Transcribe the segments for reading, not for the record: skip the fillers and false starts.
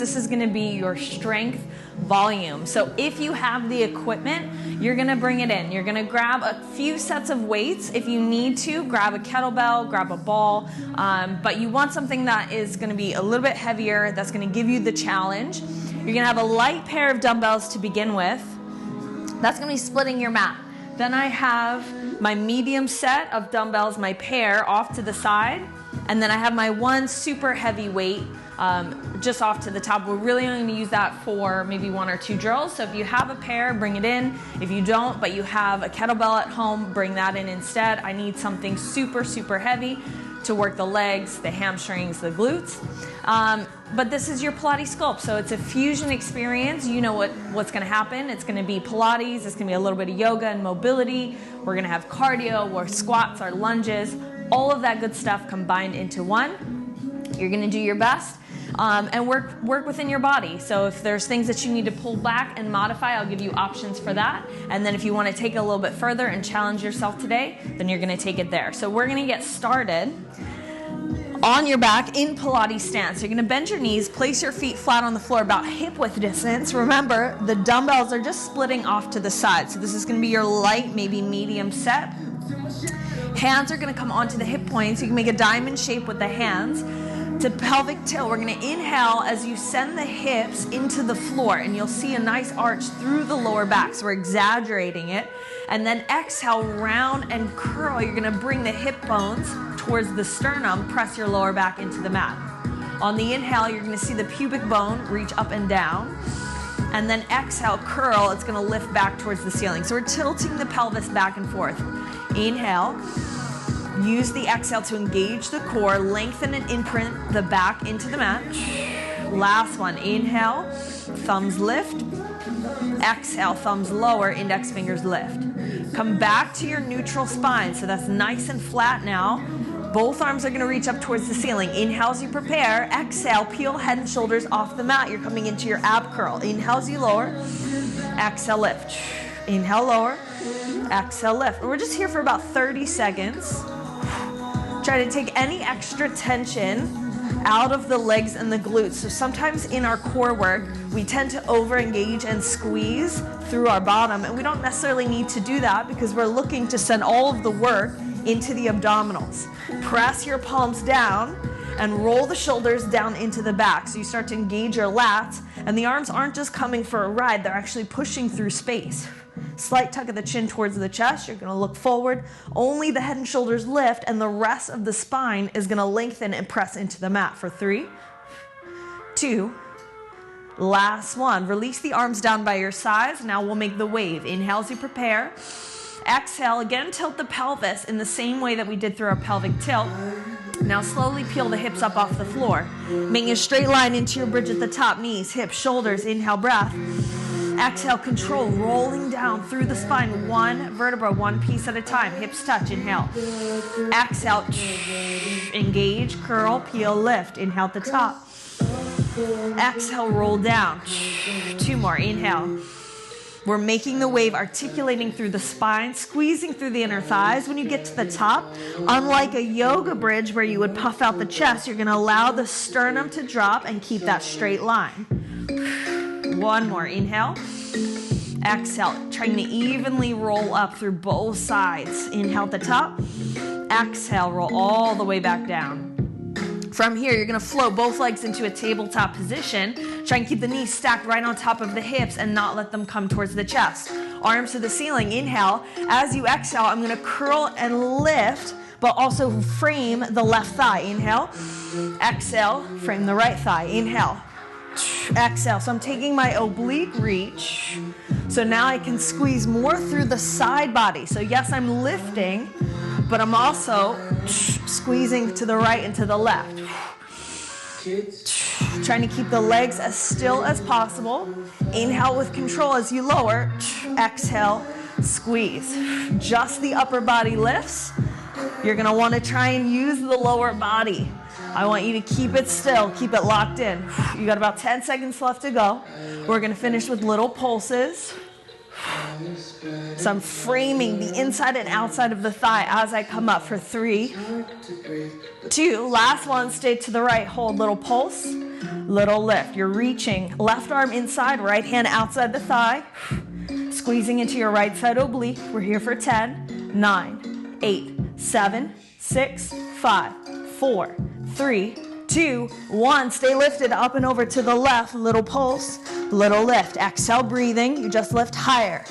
this is gonna be your strength volume. So if you have the equipment, you're gonna bring it in. You're gonna grab a few sets of weights. If you need to, grab a kettlebell, grab a ball, but you want something that is gonna be a little bit heavier, that's gonna give you the challenge. You're gonna have a light pair of dumbbells to begin with. That's gonna be splitting your mat. Then I have my medium set of dumbbells, my pair off to the side, and then I have my one super heavy weight just off to the top. We're really only gonna use that for maybe 1 or 2 drills. So if you have a pair, bring it in. If you don't, but you have a kettlebell at home, bring that in instead. I need something super, super heavy to work the legs, the hamstrings, the glutes. But this is your Pilates sculpt, so it's a fusion experience. You know what's gonna happen. It's gonna be Pilates, it's gonna be a little bit of yoga and mobility. We're gonna have cardio, our squats, our lunges, all of that good stuff combined into one. You're gonna do your best and work within your body. So if there's things that you need to pull back and modify, I'll give you options for that. And then if you wanna take it a little bit further and challenge yourself today, then you're gonna take it there. So we're gonna get started on your back in Pilates stance. You're gonna bend your knees, place your feet flat on the floor about hip width distance. Remember, the dumbbells are just splitting off to the side. So this is gonna be your light, maybe medium set. Hands are gonna come onto the hip points. You can make a diamond shape with the hands. To pelvic tilt, we're gonna inhale as you send the hips into the floor, and you'll see a nice arch through the lower back. So we're exaggerating it. And then exhale, round and curl. You're gonna bring the hip bones towards the sternum, press your lower back into the mat. On the inhale, you're gonna see the pubic bone reach up and down. And then exhale, curl, it's gonna lift back towards the ceiling. So we're tilting the pelvis back and forth. Inhale, use the exhale to engage the core, lengthen and imprint the back into the mat. Last one, inhale, thumbs lift. Exhale, thumbs lower, index fingers lift. Come back to your neutral spine, so that's nice and flat now. Both arms are gonna reach up towards the ceiling. Inhale as you prepare. Exhale, peel head and shoulders off the mat. You're coming into your ab curl. Inhale as you lower. Exhale, lift. Inhale, lower. Exhale, lift. We're just here for about 30 seconds. Try to take any extra tension out of the legs and the glutes. So sometimes in our core work, we tend to over-engage and squeeze through our bottom, and we don't necessarily need to do that because we're looking to send all of the work into the abdominals. Press your palms down and roll the shoulders down into the back. So you start to engage your lats, and the arms aren't just coming for a ride, they're actually pushing through space. Slight tuck of the chin towards the chest. You're gonna look forward. Only the head and shoulders lift, and the rest of the spine is gonna lengthen and press into the mat for 3, 2, last one. Release the arms down by your sides. Now we'll make the wave. Inhale as you prepare. Exhale, again, tilt the pelvis in the same way that we did through our pelvic tilt. Now slowly peel the hips up off the floor, making a straight line into your bridge at the top, knees, hips, shoulders. Inhale, breath. Exhale, control, rolling down through the spine, one vertebra, one piece at a time. Hips touch, inhale. Exhale, engage, curl, peel, lift. Inhale at the top. Exhale, roll down. 2 more, inhale. We're making the wave, articulating through the spine, squeezing through the inner thighs. When you get to the top, unlike a yoga bridge where you would puff out the chest, you're gonna allow the sternum to drop and keep that straight line. 1 more, inhale. Exhale, trying to evenly roll up through both sides. Inhale at the top. Exhale, roll all the way back down. From here, you're gonna float both legs into a tabletop position. Try and keep the knees stacked right on top of the hips and not let them come towards the chest. Arms to the ceiling, inhale. As you exhale, I'm gonna curl and lift, but also frame the left thigh. Inhale. Exhale, frame the right thigh. Inhale. Exhale. So I'm taking my oblique reach. So now I can squeeze more through the side body. So yes, I'm lifting, but I'm also squeezing to the right and to the left. Trying to keep the legs as still as possible. Inhale with control as you lower. Exhale, squeeze. Just the upper body lifts. You're gonna wanna try and use the lower body. I want you to keep it still, keep it locked in. You got about 10 seconds left to go. We're gonna finish with little pulses. So I'm framing the inside and outside of the thigh as I come up for 3, 2, last one, stay to the right, hold, little pulse, little lift. You're reaching, left arm inside, right hand outside the thigh, squeezing into your right side oblique. We're here for 10, 9, 8, 7, 6, 5, 4, 3, 2, 1. Stay lifted up and over to the left, little pulse, little lift. Exhale, breathing, you just lift higher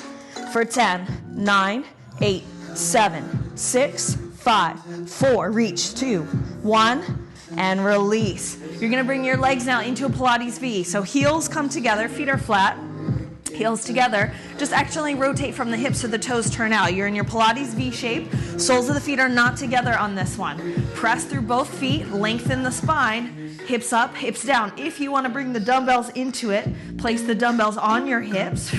for 10, 9, 8, 7, 6, 5, 4, reach, 2, 1, and release. You're gonna bring your legs now into a Pilates V. So heels come together, feet are flat, heels together. Just actually rotate from the hips so the toes turn out. You're in your Pilates V shape. Soles of the feet are not together on this one. Press through both feet, lengthen the spine, hips up, hips down. If you wanna bring the dumbbells into it, place the dumbbells on your hips.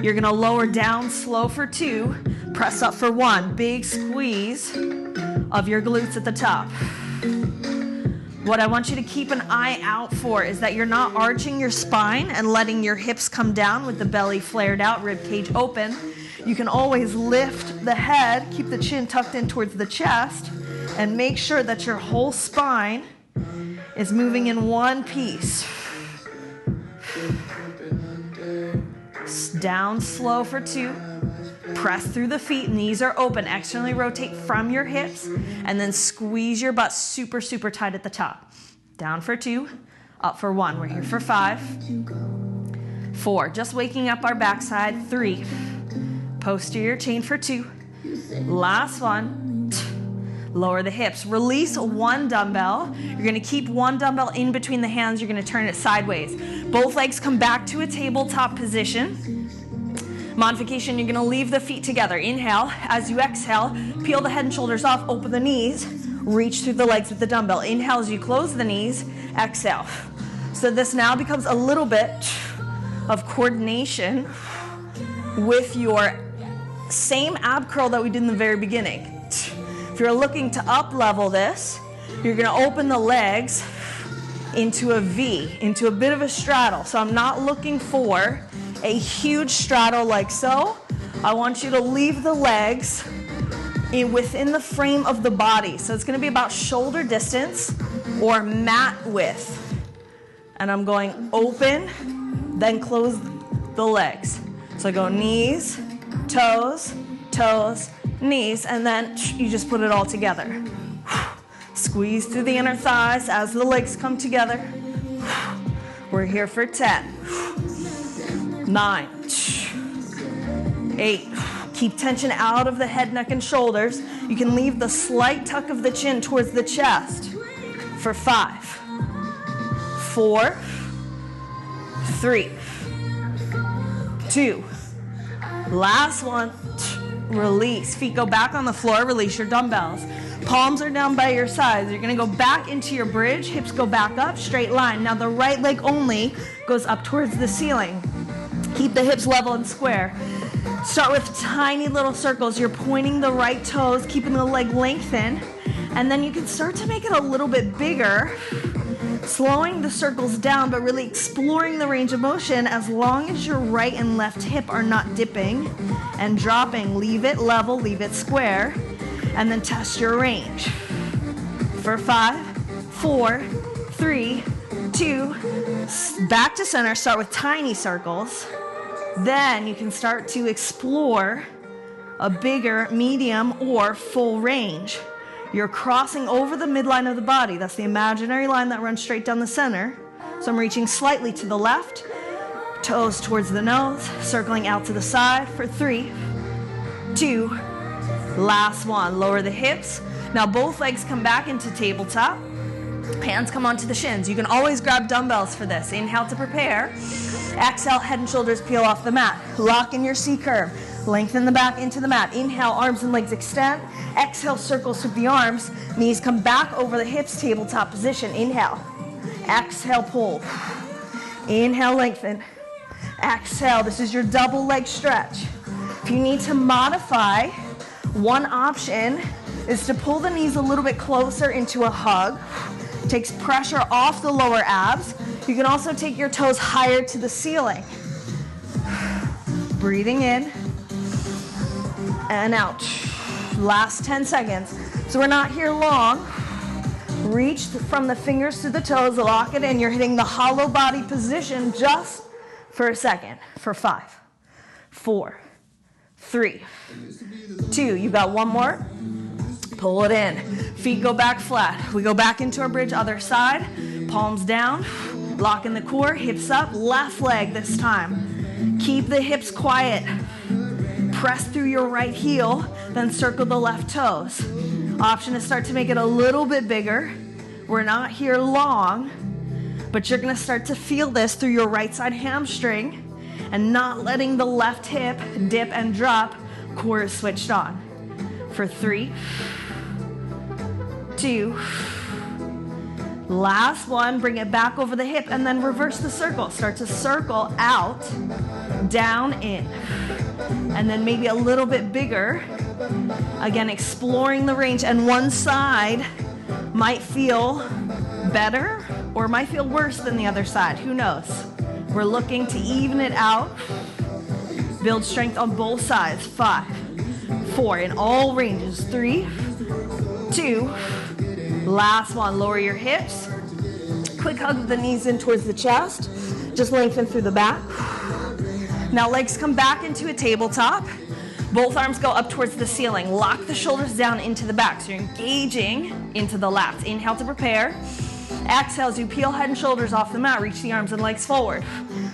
You're gonna lower down slow for 2, press up for 1. Big squeeze of your glutes at the top. What I want you to keep an eye out for is that you're not arching your spine and letting your hips come down with the belly flared out, rib cage open. You can always lift the head, keep the chin tucked in towards the chest, and make sure that your whole spine is moving in one piece. Down slow for 2. Press through the feet, knees are open. Externally rotate from your hips, and then squeeze your butt super, super tight at the top. Down for 2, up for 1. We're here for 5, 4. Just waking up our backside. 3. Posterior chain for 2. Last one. Lower the hips. Release 1 dumbbell. You're gonna keep 1 dumbbell in between the hands. You're gonna turn it sideways. Both legs come back to a tabletop position. Modification, you're gonna leave the feet together. Inhale. As you exhale, peel the head and shoulders off, open the knees, reach through the legs with the dumbbell. Inhale as you close the knees, exhale. So this now becomes a little bit of coordination with your same ab curl that we did in the very beginning. If you're looking to up level this, you're gonna open the legs into a V, into a bit of a straddle. So I'm not looking for a huge straddle like so. I want you to leave the legs within the frame of the body. So it's gonna be about shoulder distance or mat width. And I'm going open, then close the legs. So I go knees, toes, toes, knees, and then you just put it all together. Squeeze through the inner thighs as the legs come together. We're here for 10, 9, 8. Keep tension out of the head, neck, and shoulders. You can leave the slight tuck of the chin towards the chest for 5, 4, 3, 2. Last one. Release. Feet go back on the floor. Release your dumbbells. Palms are down by your sides. You're going to go back into your bridge. Hips go back up. Straight line. Now the right leg only goes up towards the ceiling. Keep the hips level and square. Start with tiny little circles. You're pointing the right toes, keeping the leg lengthened. And then you can start to make it a little bit bigger, slowing the circles down, but really exploring the range of motion as long as your right and left hip are not dipping and dropping. Leave it level, leave it square, and then test your range. For 5, 4, 3, 2, back to center. Start with tiny circles. Then you can start to explore a bigger, medium, or full range. You're crossing over the midline of the body. That's the imaginary line that runs straight down the center. So I'm reaching slightly to the left, toes towards the nose, circling out to the side for 3, 2, last one. Lower the hips. Now both legs come back into tabletop. Hands come onto the shins. You can always grab dumbbells for this. Inhale to prepare. Exhale, head and shoulders peel off the mat. Lock in your C curve. Lengthen the back into the mat. Inhale, arms and legs extend. Exhale, circles through the arms. Knees come back over the hips, tabletop position. Inhale. Exhale, pull. Inhale, lengthen. Exhale, this is your double leg stretch. If you need to modify, one option is to pull the knees a little bit closer into a hug. Takes pressure off the lower abs. You can also take your toes higher to the ceiling. Breathing in and out. Last 10 seconds. So we're not here long. Reach from the fingers to the toes, lock it in. You're hitting the hollow body position just for a second. For 5, 4, 3, 2. You've got one more. Pull it in. Feet go back flat. We go back into our bridge, other side. Palms down. Lock in the core, hips up. Left leg this time. Keep the hips quiet. Press through your right heel, then circle the left toes. Option to start to make it a little bit bigger. We're not here long, but you're gonna start to feel this through your right side hamstring and not letting the left hip dip and drop. Core is switched on. For 3, 2, last one, bring it back over the hip and then reverse the circle. Start to circle out, down, in. And then maybe a little bit bigger. Again, exploring the range, and one side might feel better or might feel worse than the other side. Who knows? We're looking to even it out. Build strength on both sides. 5, 4, in all ranges. 3, 2, last one. Lower your hips. Quick hug of the knees in towards the chest. Just lengthen through the back. Now legs come back into a tabletop. Both arms go up towards the ceiling. Lock the shoulders down into the back. So you're engaging into the lats. Inhale to prepare. Exhale as you peel head and shoulders off the mat. Reach the arms and legs forward.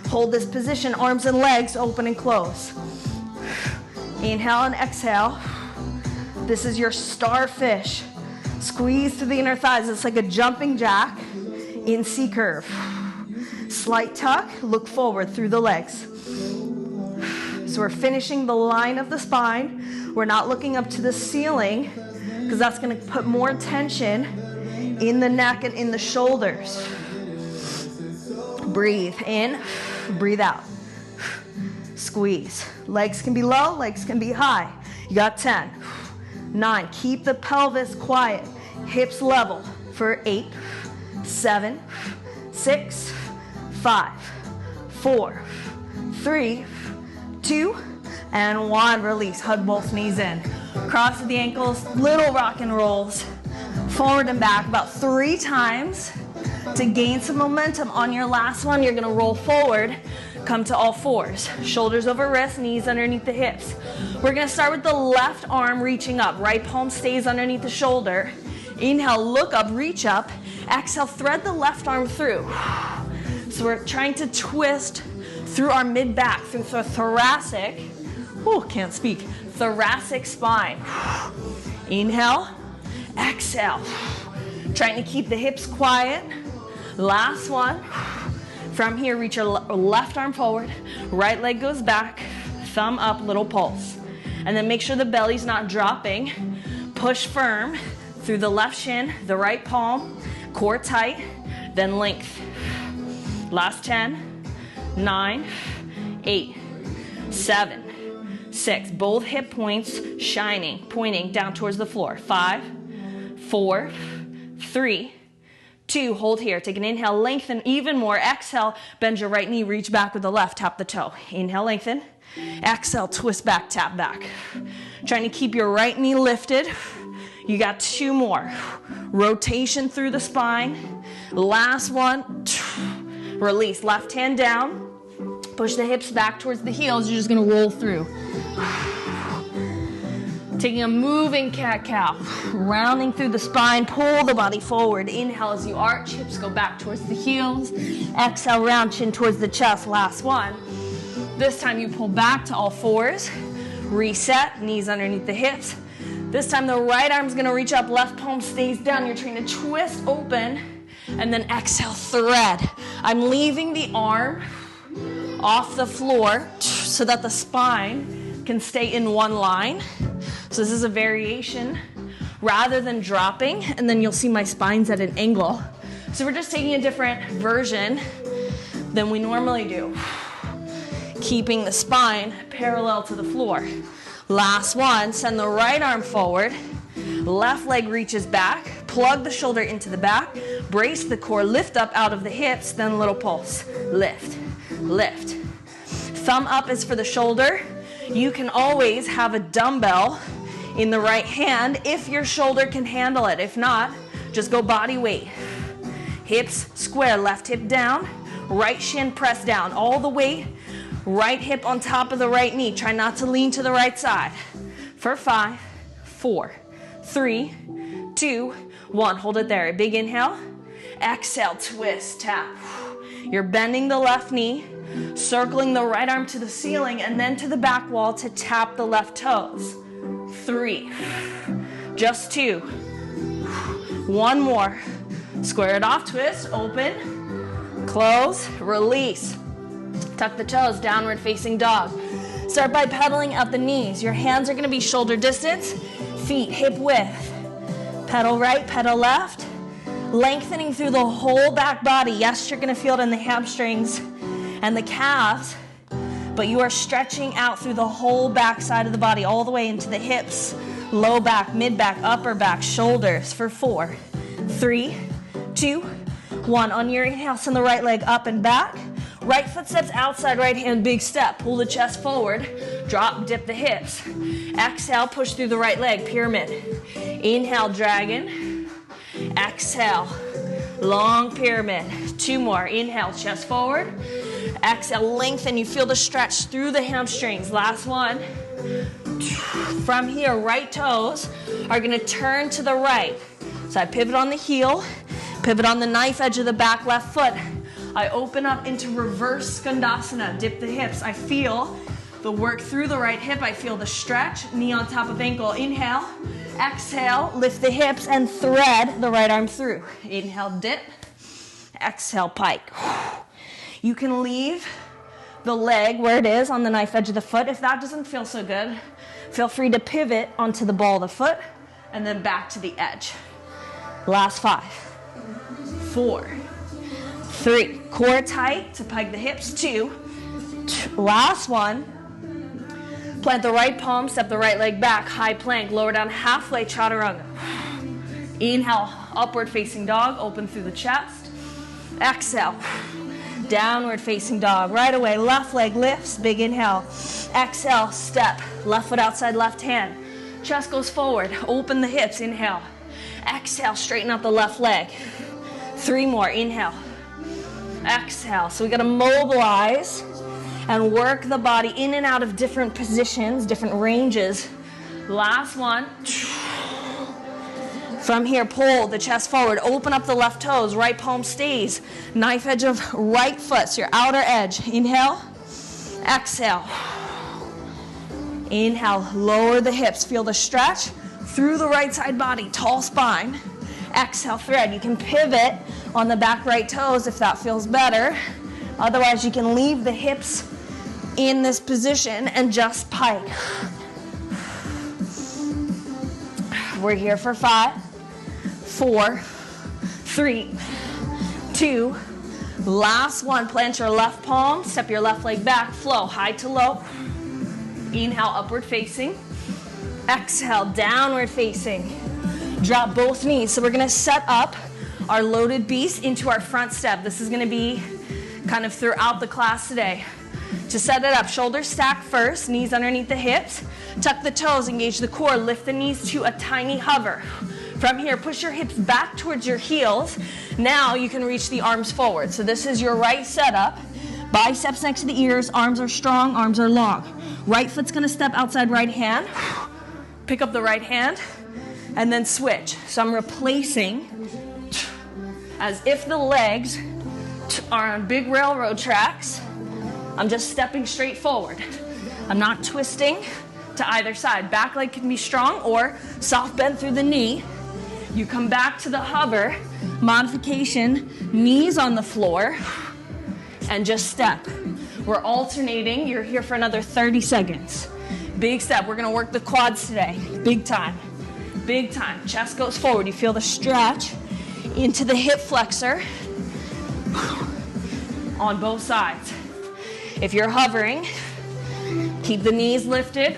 Hold this position, arms and legs open and close. Inhale and exhale. This is your starfish. Squeeze through the inner thighs. It's like a jumping jack in C curve. Slight tuck, look forward through the legs. So we're finishing the line of the spine. We're not looking up to the ceiling because that's going to put more tension in the neck and in the shoulders. Breathe in, breathe out. Squeeze. Legs can be low, legs can be high. You got 10, 9. Keep the pelvis quiet. Hips level for 8, 7, 6, 5, 4, 3, 2, and 1. Release. Hug both knees in. Cross the ankles, little rock and rolls. Forward and back about 3 times. To gain some momentum on your last one, you're gonna roll forward, come to all fours. Shoulders over wrists, knees underneath the hips. We're gonna start with the left arm reaching up. Right palm stays underneath the shoulder. Inhale, look up, reach up. Exhale, thread the left arm through. So we're trying to twist through our mid-back, through the thoracic, can't speak, thoracic spine. Inhale, exhale. Trying to keep the hips quiet. Last one. From here, reach your left arm forward, right leg goes back, thumb up, little pulse. And then make sure the belly's not dropping. Push firm through the left shin, the right palm, core tight, then length. Last 10, 9, 8, 7, 6. Both hip points shining, pointing down towards the floor. 5, 4, 3, 2. Hold here. Take an inhale, lengthen even more. Exhale, bend your right knee, reach back with the left, tap the toe. Inhale, lengthen. Exhale, twist back, tap back. Trying to keep your right knee lifted. You got 2 more. Rotation through the spine. Last one. Release. Left hand down. Push the hips back towards the heels. You're just going to roll through. Taking a moving cat-cow. Rounding through the spine. Pull the body forward. Inhale as you arch. Hips go back towards the heels. Exhale, round chin towards the chest. Last one. This time you pull back to all fours. Reset. Knees underneath the hips. This time the right arm's going to reach up. Left palm stays down. You're trying to twist open. And then exhale, thread. I'm leaving the arm off the floor so that the spine can stay in one line. So this is a variation rather than dropping, and then you'll see my spine's at an angle. So we're just taking a different version than we normally do. Keeping the spine parallel to the floor. Last one, send the right arm forward. Left leg reaches back. Plug the shoulder into the back. Brace the core, lift up out of the hips, then little pulse. Lift, lift. Thumb up is for the shoulder. You can always have a dumbbell in the right hand if your shoulder can handle it. If not, just go body weight. Hips square, left hip down, right shin press down. All the weight, right hip on top of the right knee. Try not to lean to the right side. For 5, 4, 3, 2, 1. Hold it there. A big inhale. Exhale, twist, tap. You're bending the left knee, circling the right arm to the ceiling and then to the back wall to tap the left toes. 3, just 2, 1 more. Square it off, twist, open, close, release. Tuck the toes, downward facing dog. Start by pedaling out the knees. Your hands are gonna be shoulder distance, feet hip width. Pedal right, pedal left. Lengthening through the whole back body. Yes, you're gonna feel it in the hamstrings and the calves, but you are stretching out through the whole back side of the body, all the way into the hips, low back, mid back, upper back, shoulders. For 4, 3, 2, 1. On your inhale, send the right leg up and back. Right foot steps outside, right hand, big step. Pull the chest forward, drop, dip the hips. Exhale, push through the right leg, pyramid. Inhale, dragon. Exhale, long pyramid. 2 more. Inhale, chest forward. Exhale, lengthen. You feel the stretch through the hamstrings. Last one. From here, right toes are gonna turn to the right. So I pivot on the heel, pivot on the knife edge of the back left foot. I open up into reverse skandasana, dip the hips. I feel the work through the right hip. I feel the stretch, knee on top of ankle. Inhale, exhale, lift the hips and thread the right arm through. Inhale, dip, exhale, pike. You can leave the leg where it is on the knife edge of the foot. If that doesn't feel so good, feel free to pivot onto the ball of the foot and then back to the edge. Last 5, 4, 3. Core tight to pike the hips. 2. Last one. Plant the right palm, step the right leg back, high plank, lower down halfway, chaturanga. Inhale, upward facing dog, open through the chest. Exhale, downward facing dog. Right away, left leg lifts, big inhale. Exhale, step, left foot outside, left hand. Chest goes forward, open the hips, inhale. Exhale, straighten out the left leg. 3 more, inhale. Exhale. So we gotta mobilize and work the body in and out of different positions, different ranges. Last one. From here, pull the chest forward, open up the left toes, right palm stays, knife edge of right foot, so your outer edge. Inhale, exhale. Inhale, lower the hips, feel the stretch through the right side body, tall spine. Exhale, thread. You can pivot on the back right toes if that feels better. Otherwise, you can leave the hips in this position and just pike. We're here for 5, 4, 3, 2. Last one. Plant your left palm, step your left leg back, flow high to low. Inhale, upward facing. Exhale, downward facing. Drop both knees. So we're gonna set up our loaded beast into our front step. This is gonna be kind of throughout the class today. To set it up, shoulders stack first, knees underneath the hips. Tuck the toes, engage the core, lift the knees to a tiny hover. From here, push your hips back towards your heels. Now you can reach the arms forward. So this is your right setup. Biceps next to the ears, arms are strong, arms are long. Right foot's gonna step outside right hand. Pick up the right hand and then switch. So I'm replacing as if the legs are on big railroad tracks. I'm just stepping straight forward. I'm not twisting to either side. Back leg can be strong or soft bend through the knee. You come back to the hover, modification, knees on the floor, and just step. We're alternating. You're here for another 30 seconds. Big step. We're gonna work the quads today. Big time. Big time. Chest goes forward. You feel the stretch into the hip flexor on both sides. If you're hovering, keep the knees lifted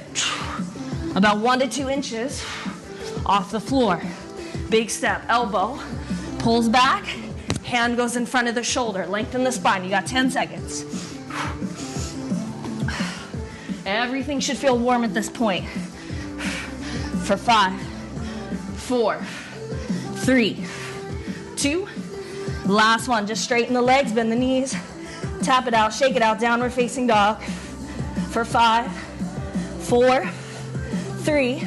about 1 to 2 inches off the floor. Big step. Elbow pulls back, hand goes in front of the shoulder. Lengthen the spine. You got 10 seconds. Everything should feel warm at this point. For 5, 4, 3, 2. Last one. Just straighten the legs, bend the knees, tap it out, shake it out, downward facing dog. For 5, 4, 3,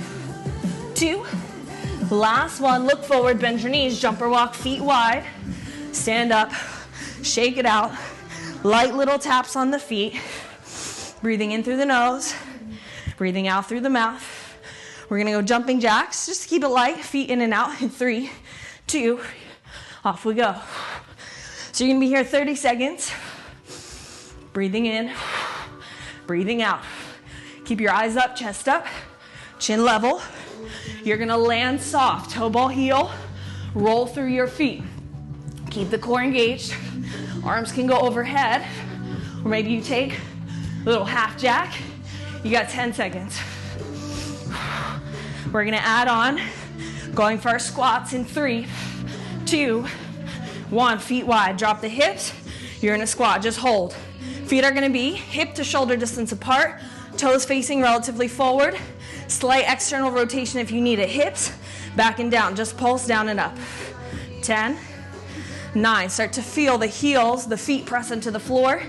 2. Last one. Look forward, bend your knees, jumper walk, feet wide. Stand up, shake it out. Light little taps on the feet. Breathing in through the nose, breathing out through the mouth. We're gonna go jumping jacks, just to keep it light, feet in and out in 3, 2, off we go. So you're gonna be here 30 seconds. Breathing in, breathing out. Keep your eyes up, chest up, chin level. You're gonna land soft, toe ball heel, roll through your feet. Keep the core engaged. Arms can go overhead, or maybe you take a little half jack. You got 10 seconds. We're gonna add on, going for our squats in 3, 2, 1. Feet wide, drop the hips. You're in a squat, just hold. Feet are gonna be hip to shoulder distance apart, toes facing relatively forward. Slight external rotation if you need it. Hips back and down, just pulse down and up. 10, 9. Start to feel the heels, the feet press into the floor,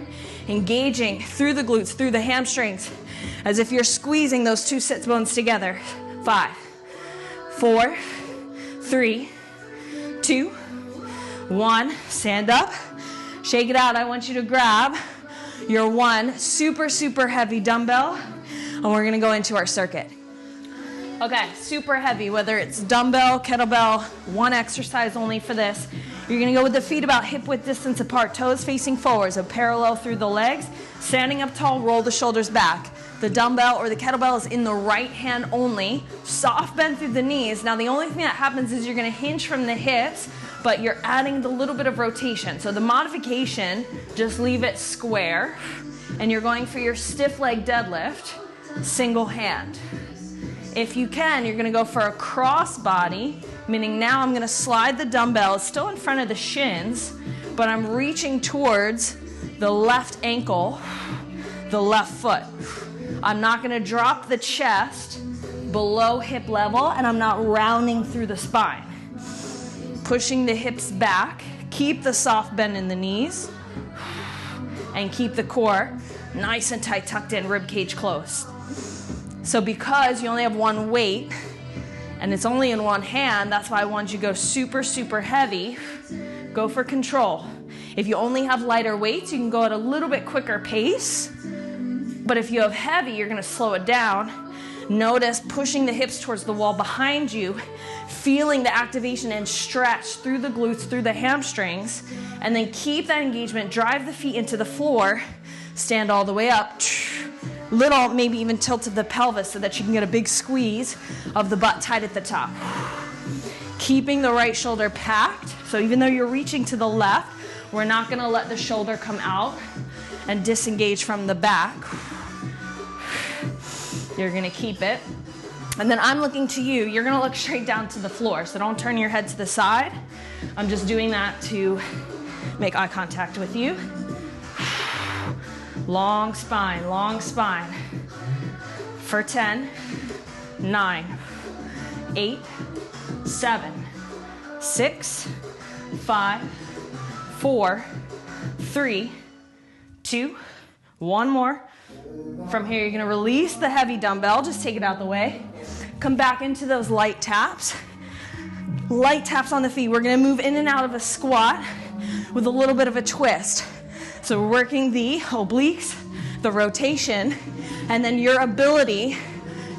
engaging through the glutes, through the hamstrings, as if you're squeezing those two sit bones together. 5, 4, 3, 2, 1. Stand up, shake it out. I want you to grab your one super, super heavy dumbbell, and we're gonna go into our circuit. Okay, super heavy, whether it's dumbbell, kettlebell, one exercise only for this. You're gonna go with the feet about hip width distance apart, toes facing forward, so parallel through the legs. Standing up tall, roll the shoulders back. The dumbbell or the kettlebell is in the right hand only. Soft bend through the knees. Now the only thing that happens is you're gonna hinge from the hips, but you're adding the little bit of rotation. So the modification, just leave it square, and you're going for your stiff leg deadlift, single hand. If you can, you're gonna go for a cross body, meaning now I'm gonna slide the dumbbell, it's still in front of the shins, but I'm reaching towards the left ankle, the left foot. I'm not gonna drop the chest below hip level, and I'm not rounding through the spine. Pushing the hips back, keep the soft bend in the knees, and keep the core nice and tight, tucked in, rib cage closed. So because you only have one weight, and it's only in one hand, that's why I want you to go super, super heavy. Go for control. If you only have lighter weights, you can go at a little bit quicker pace. But if you have heavy, you're gonna slow it down. Notice pushing the hips towards the wall behind you, feeling the activation and stretch through the glutes, through the hamstrings, and then keep that engagement, drive the feet into the floor, stand all the way up, little, maybe even tilt of the pelvis so that you can get a big squeeze of the butt tight at the top. Keeping the right shoulder packed, so even though you're reaching to the left, we're not gonna let the shoulder come out and disengage from the back. You're gonna keep it. And then I'm looking to you. You're gonna look straight down to the floor, so don't turn your head to the side. I'm just doing that to make eye contact with you. Long spine, long spine. For 10, 9, 8, 7, 6, 5, 4, 3, 2, one more. From here, you're gonna release the heavy dumbbell, just take it out the way. Come back into those light taps. Light taps on the feet. We're gonna move in and out of a squat with a little bit of a twist. So we're working the obliques, the rotation, and then your ability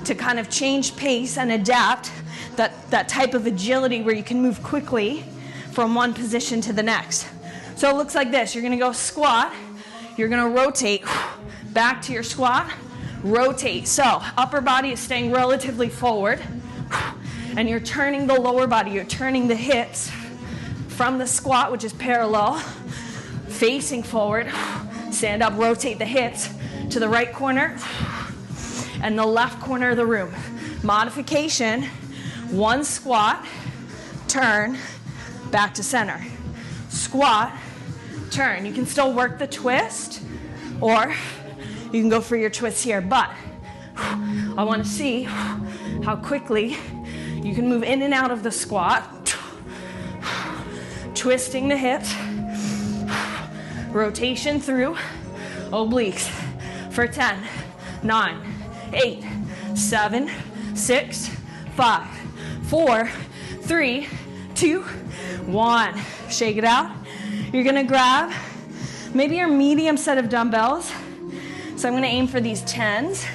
to kind of change pace and adapt, that type of agility where you can move quickly from one position to the next. So it looks like this. You're gonna go squat, you're gonna rotate back to your squat, rotate. So upper body is staying relatively forward, and you're turning the lower body, you're turning the hips from the squat, which is parallel, facing forward. Stand up, rotate the hips to the right corner and the left corner of the room. Modification, one squat, turn, back to center. Squat, turn. You can still work the twist, or You can go for your twists here, but I want to see how quickly you can move in and out of the squat, twisting the hips, rotation through obliques for 10, 9, 8, 7, 6, 5, 4, 3, 2, 1. Shake it out. You're gonna grab maybe your medium set of dumbbells. So I'm gonna aim for these 10s.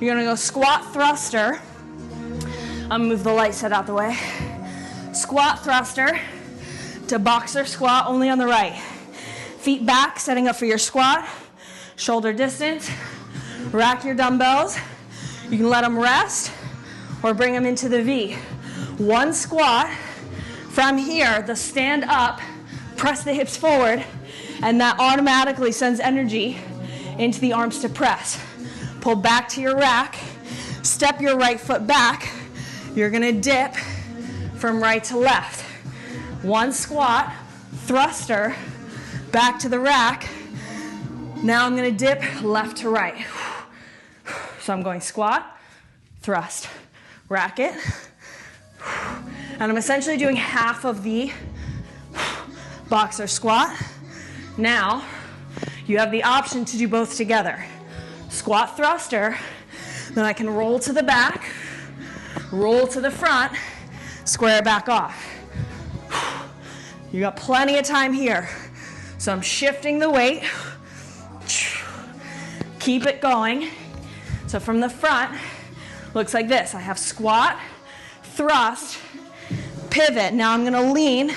You're gonna go squat thruster. I'm gonna move the light set out the way. Squat thruster to boxer squat only on the right. Feet back, setting up for your squat. Shoulder distance. Rack your dumbbells. You can let them rest or bring them into the V. One squat. From here, the stand up, press the hips forward, and that automatically sends energy into the arms to press. Pull back to your rack, step your right foot back. You're gonna dip from right to left. One squat, thruster, back to the rack. Now I'm gonna dip left to right. So I'm going squat, thrust, rack it. And I'm essentially doing half of the boxer squat. Now, you have the option to do both together. Squat thruster, then I can roll to the back, roll to the front, square back off. You got plenty of time here. So I'm shifting the weight. Keep it going. So from the front, looks like this. I have squat, thrust, pivot. Now I'm gonna lean,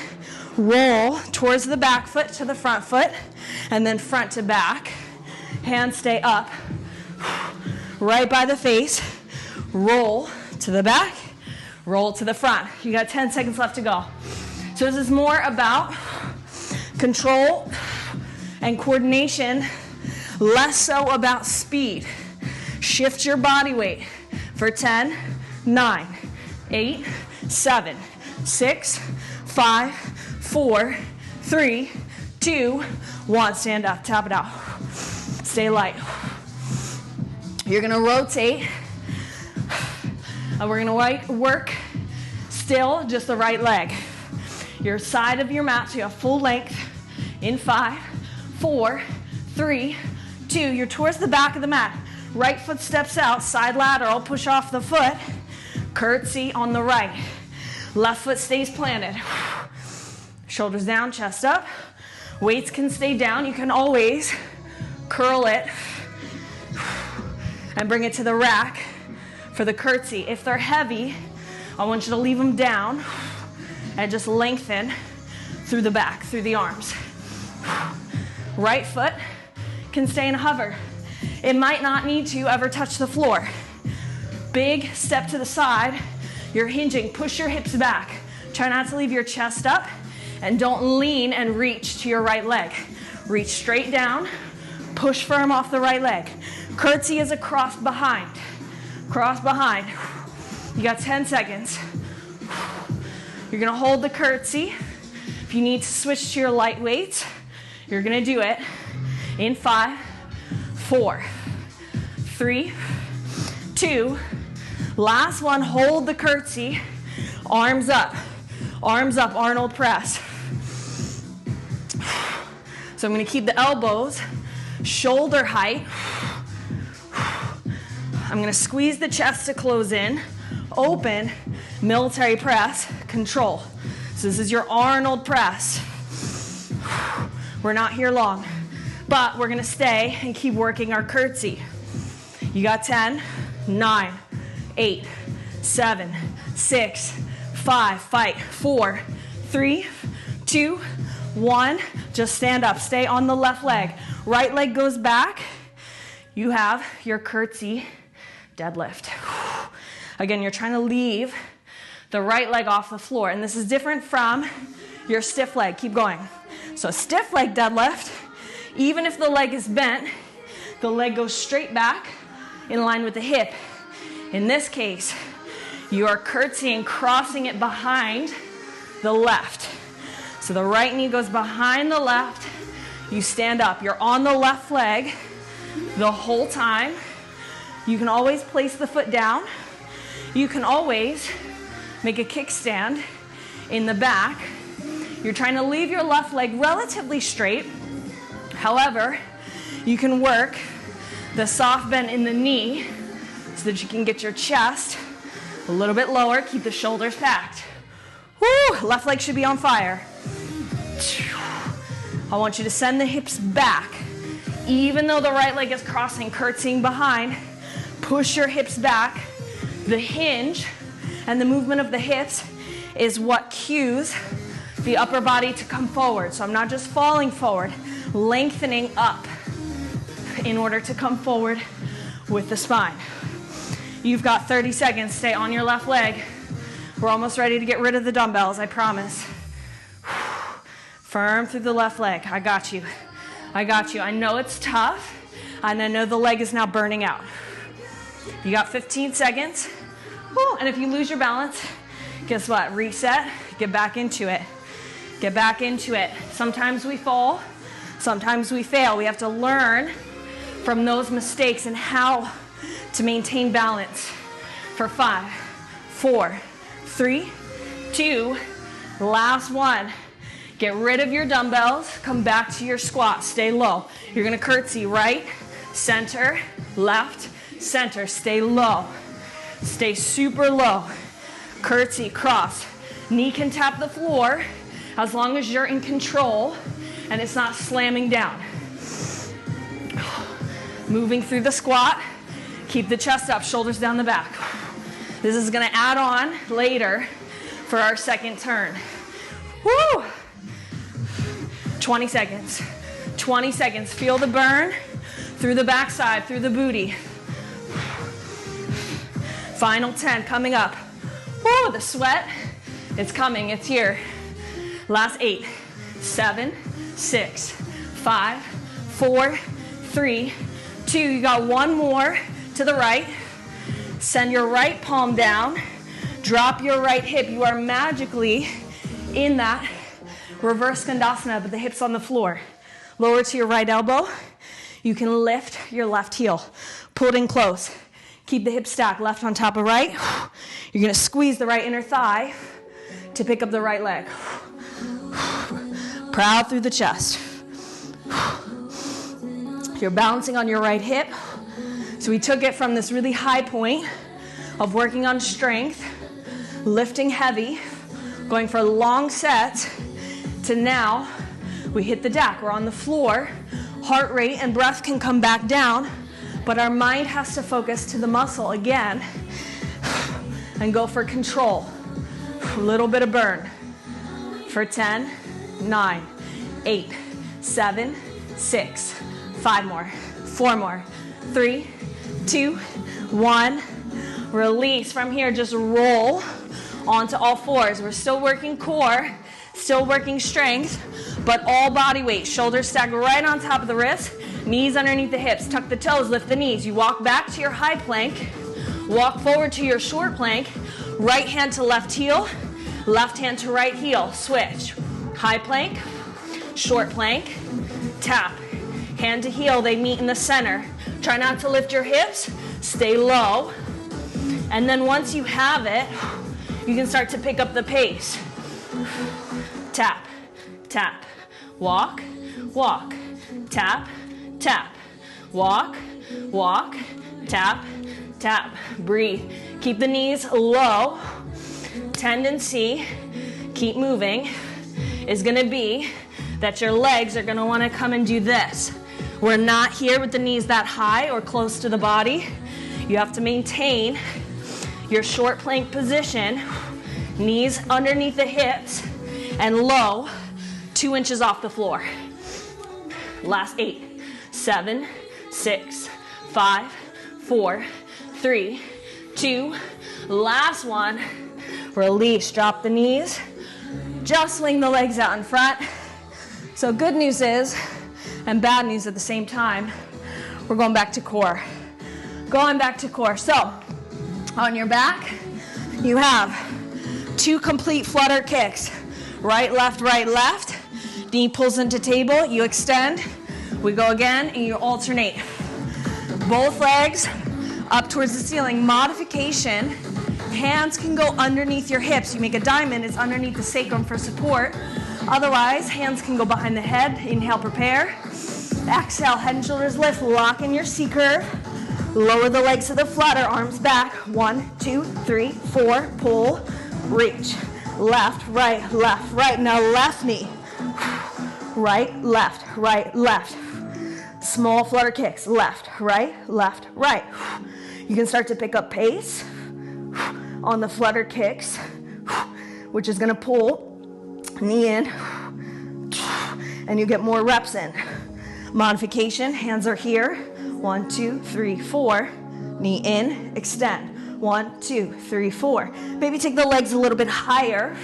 roll towards the back foot to the front foot, and then front to back. Hands stay up, right by the face. Roll to the back, roll to the front. You got 10 seconds left to go. So this is more about control and coordination, less so about speed. Shift your body weight for 10, 9, 8, 7, 6, 5, 4, 3, 2, 1. Stand up, tap it out. Stay light. You're gonna rotate, and we're gonna work still just the right leg. Your side of your mat, so you have full length in 5, 4, 3, 2. You're towards the back of the mat. Right foot steps out, side lateral, push off the foot, curtsy on the right. Left foot stays planted. Shoulders down, chest up. Weights can stay down. You can always curl it and bring it to the rack for the curtsy. If they're heavy, I want you to leave them down and just lengthen through the back, through the arms. Right foot can stay in a hover. It might not need to ever touch the floor. Big step to the side. You're hinging. Push your hips back. Try not to leave your chest up, and don't lean and reach to your right leg. Reach straight down. Push firm off the right leg. Curtsy is a cross behind. Cross behind. You got 10 seconds. You're gonna hold the curtsy. If you need to switch to your light weights, you're gonna do it in 5, 4, 3, 2. Last one, hold the curtsy. Arms up, Arnold press. So I'm gonna keep the elbows shoulder height. I'm gonna squeeze the chest to close in. Open, military press, control. So this is your Arnold press. We're not here long, but we're gonna stay and keep working our curtsy. You got 10, 9, 8, 7, 6, 5, fight, 4, 3, 2, 1. Just stand up, stay on the left leg. Right leg goes back. You have your curtsy deadlift. Again, you're trying to leave the right leg off the floor, and this is different from your stiff leg. Keep going. So stiff leg deadlift, even if the leg is bent, the leg goes straight back in line with the hip. In this case, you are curtsying, crossing it behind the left. So the right knee goes behind the left. You stand up. You're on the left leg. the whole time. You can always place the foot down. You can always make a kickstand in the back. You're trying to leave your left leg relatively straight. However, you can work the soft bend in the knee so that you can get your chest a little bit lower. Keep the shoulders packed. Woo! Left leg should be on fire. I want you to send the hips back. Even though the right leg is crossing, curtsying behind, push your hips back. The hinge and the movement of the hips is what cues the upper body to come forward. So I'm not just falling forward, lengthening up in order to come forward with the spine. You've got 30 seconds. Stay on your left leg. We're almost ready to get rid of the dumbbells, I promise. Firm through the left leg. I got you. I got you. I know it's tough, and I know the leg is now burning out. You got 15 seconds. Woo. And if you lose your balance, guess what? Reset. Get back into it. Get back into it. Sometimes we fall. Sometimes we fail. We have to learn from those mistakes and how to maintain balance. For 5, 4, 3, 2, last one. Get rid of your dumbbells. Come back to your squat. Stay low. You're going to curtsy right, center, left, center. Stay low. Stay super low. Curtsy, cross. Knee can tap the floor as long as you're in control and it's not slamming down. Moving through the squat. Keep the chest up, shoulders down the back. This is going to add on later for our second turn. Woo! 20 seconds. 20 seconds. Feel the burn through the backside, through the booty. Final 10 coming up. Woo! The sweat, it's coming. It's here. Last 8, 7, 6, 5, 4, 3, 2. You got one more to the right. Send your right palm down. Drop your right hip. You are magically in that reverse skandasana, but the hips on the floor. Lower to your right elbow. You can lift your left heel. Pull it in close. Keep the hips stacked, left on top of right. You're going to squeeze the right inner thigh to pick up the right leg. Proud through the chest. You're balancing on your right hip. So we took it from this really high point of working on strength, lifting heavy, going for long sets, to now we hit the deck. We're on the floor. Heart rate and breath can come back down, but our mind has to focus to the muscle again and go for control. A little bit of burn. For 10, 9, 8, 7, 6, 5 more, 4 more, 3, 2, 1. Release. From here, just roll onto all fours. We're still working core, still working strength, but all body weight. Shoulders stacked right on top of the wrist, knees underneath the hips. Tuck the toes, lift the knees. You walk back to your high plank, walk forward to your short plank, right hand to left heel, left hand to right heel. Switch. High plank, short plank, tap. Hand to heel, they meet in the center. Try not to lift your hips, stay low. And then once you have it, you can start to pick up the pace. Tap, tap, walk, walk, tap, tap, walk, walk, tap, tap. Breathe. Keep the knees low. Tendency, keep moving, is going to be that your legs are going to want to come and do this. We're not here with the knees that high or close to the body. You have to maintain your short plank position, knees underneath the hips, and low, 2 inches off the floor. Last 8, 7, 6, 5, 4, 3, 2, last one. Release, drop the knees, just swing the legs out in front. So good news is, and bad news at the same time, we're going back to core. Going back to core. So, on your back, you have 2 complete flutter kicks. Right, left, knee pulls into table, you extend, we go again, and you alternate. Both legs up towards the ceiling. Modification, hands can go underneath your hips. You make a diamond, it's underneath the sacrum for support. Otherwise, hands can go behind the head. Inhale, prepare. Exhale, head and shoulders lift, lock in your C curve. Lower the legs to the flatter, arms back. 1, 2, 3, 4, pull, reach. Left, right, left, right. Now left knee. Right, left, right, left. Small flutter kicks, left, right, right. You can start to pick up pace on the flutter kicks, which is gonna pull, knee in, and you get more reps in. Modification, hands are here. 1, 2, 3, 4. Knee in, extend. 1, 2, 3, 4. Maybe take the legs a little bit higher.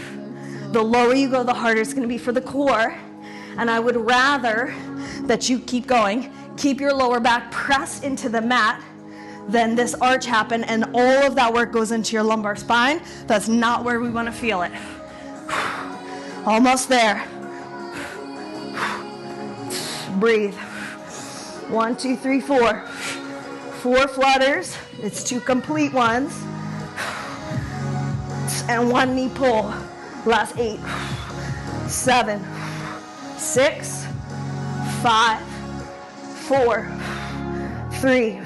The lower you go, the harder it's gonna be for the core. And I would rather that you keep going, keep your lower back pressed into the mat, then this arch happen, and all of that work goes into your lumbar spine. That's not where we want to feel it. Almost there. Breathe. 1, 2, 3, 4. 4 flutters. It's 2 complete ones. And 1 knee pull. Last 8, 7, 6, 5, 4, 3,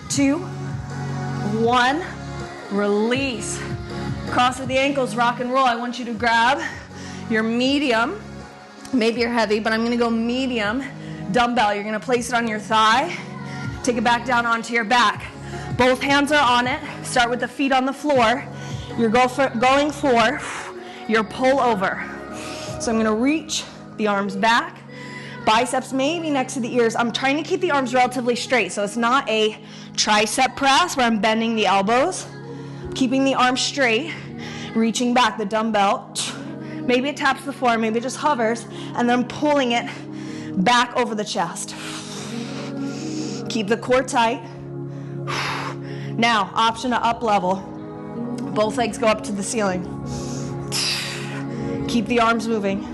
2, 1. Release. Cross of the ankles, rock and roll. I want you to grab your medium, maybe you're heavy, but I'm going to go medium dumbbell. You're going to place it on your thigh, take it back down onto your back. Both hands are on it. Start with the feet on the floor. You're going for your pull over. So I'm going to reach the arms back, biceps maybe next to the ears. I'm trying to keep the arms relatively straight, so it's not a tricep press where I'm bending the elbows. Keeping the arms straight, reaching back the dumbbell. Maybe it taps the floor, maybe it just hovers, and then I'm pulling it back over the chest. Keep the core tight. Now, option to up level. Both legs go up to the ceiling. Keep the arms moving.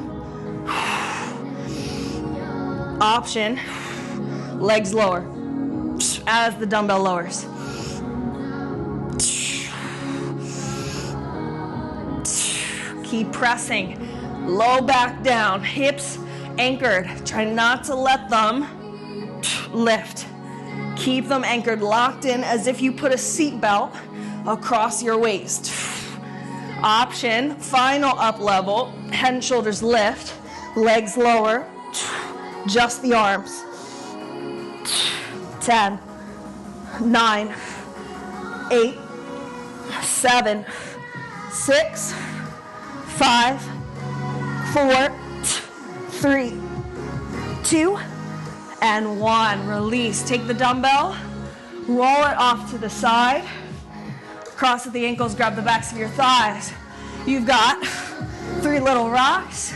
Option, legs lower as the dumbbell lowers. Keep pressing. Low back down, hips anchored. Try not to let them lift. Keep them anchored, locked in as if you put a seat belt across your waist. Option, final up level, head and shoulders lift, legs lower, just the arms. 10, 9, 8, 7, 6, 5, 4, 3, 2, and 1. Release. Take the dumbbell, roll it off to the side, cross at the ankles, grab the backs of your thighs. You've got 3 little rocks.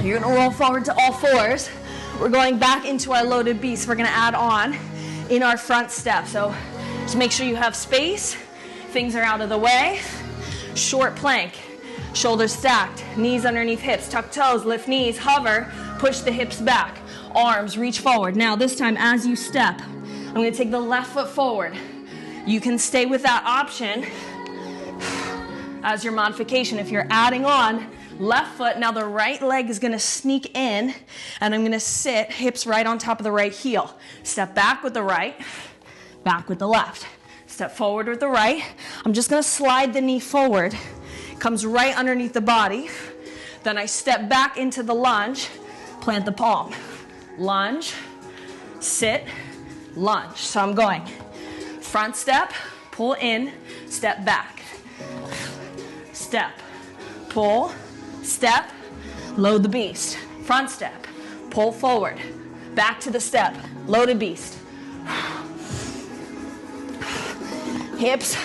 You're gonna roll forward to all fours. We're going back into our loaded beast. We're gonna add on in our front step. So just make sure you have space, things are out of the way. Short plank, shoulders stacked, knees underneath hips, tuck toes, lift knees, hover, push the hips back, arms reach forward. Now this time as you step, I'm gonna take the left foot forward. You can stay with that option as your modification. If you're adding on left foot, now the right leg is gonna sneak in and I'm gonna sit hips right on top of the right heel. Step back with the right, back with the left. Step forward with the right. I'm just gonna slide the knee forward. Comes right underneath the body. Then I step back into the lunge, plant the palm. Lunge, sit, lunge. So I'm going front step, pull in, step back. Step, pull, step, load the beast. Front step, pull forward, back to the step, loaded beast. Hips,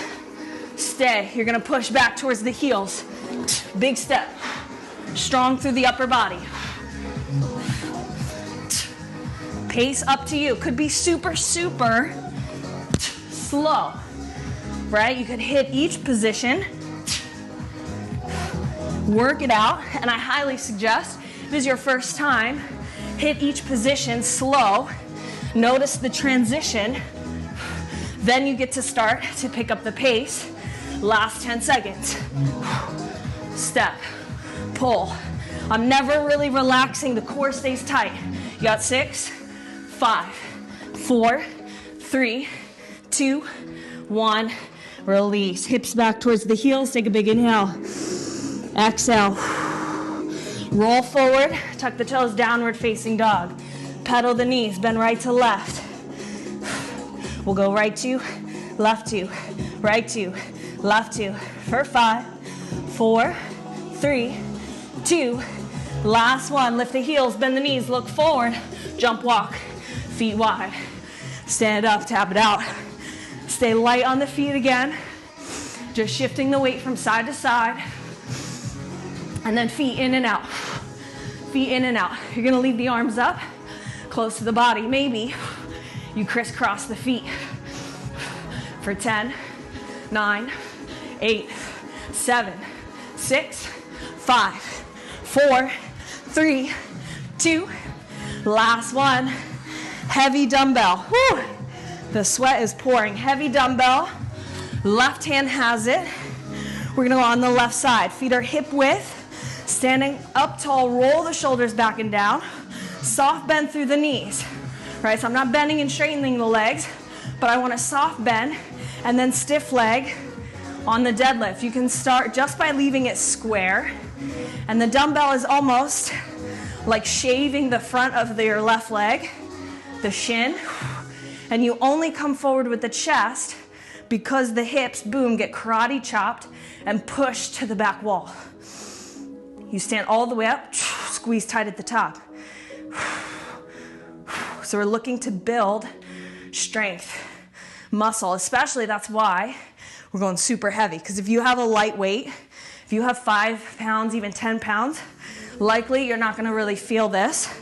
stay. You're gonna push back towards the heels. Big step, strong through the upper body. Pace up to you. Could be super, super slow, right? You could hit each position, work it out, and I highly suggest, if this is your first time, hit each position slow. Notice the transition. Then you get to start to pick up the pace. Last 10 seconds. Step, pull. I'm never really relaxing. The core stays tight. You got 6, 5, 4, 3, 2, 1. Release. Hips back towards the heels. Take a big inhale. Exhale. Roll forward. Tuck the toes, downward facing dog. Pedal the knees. Bend right to left. We'll go right 2, left 2, right 2, left 2 for 5, 4, 3, 2. Last one. Lift the heels, bend the knees, look forward. Jump walk. Feet wide. Stand up, tap it out. Stay light on the feet again. Just shifting the weight from side to side. And then feet in and out. Feet in and out. You're going to leave the arms up, close to the body. Maybe you crisscross the feet for 10, 9, 8, 7, 6, 5, 4, 3, 2. Last one. Heavy dumbbell. Woo. The sweat is pouring. Heavy dumbbell. Left hand has it. We're going to go on the left side. Feet are hip width. Standing up tall. Roll the shoulders back and down. Soft bend through the knees. Right, so I'm not bending and straightening the legs, but I want a soft bend and then stiff leg on the deadlift. You can start just by leaving it square, and the dumbbell is almost like shaving the front of your left leg, the shin, and you only come forward with the chest because the hips, boom, get karate chopped and pushed to the back wall. You stand all the way up, squeeze tight at the top. So we're looking to build strength, muscle, especially that's why we're going super heavy. Because if you have a light weight, if you have 5 pounds, even 10 pounds, likely you're not going to really feel this.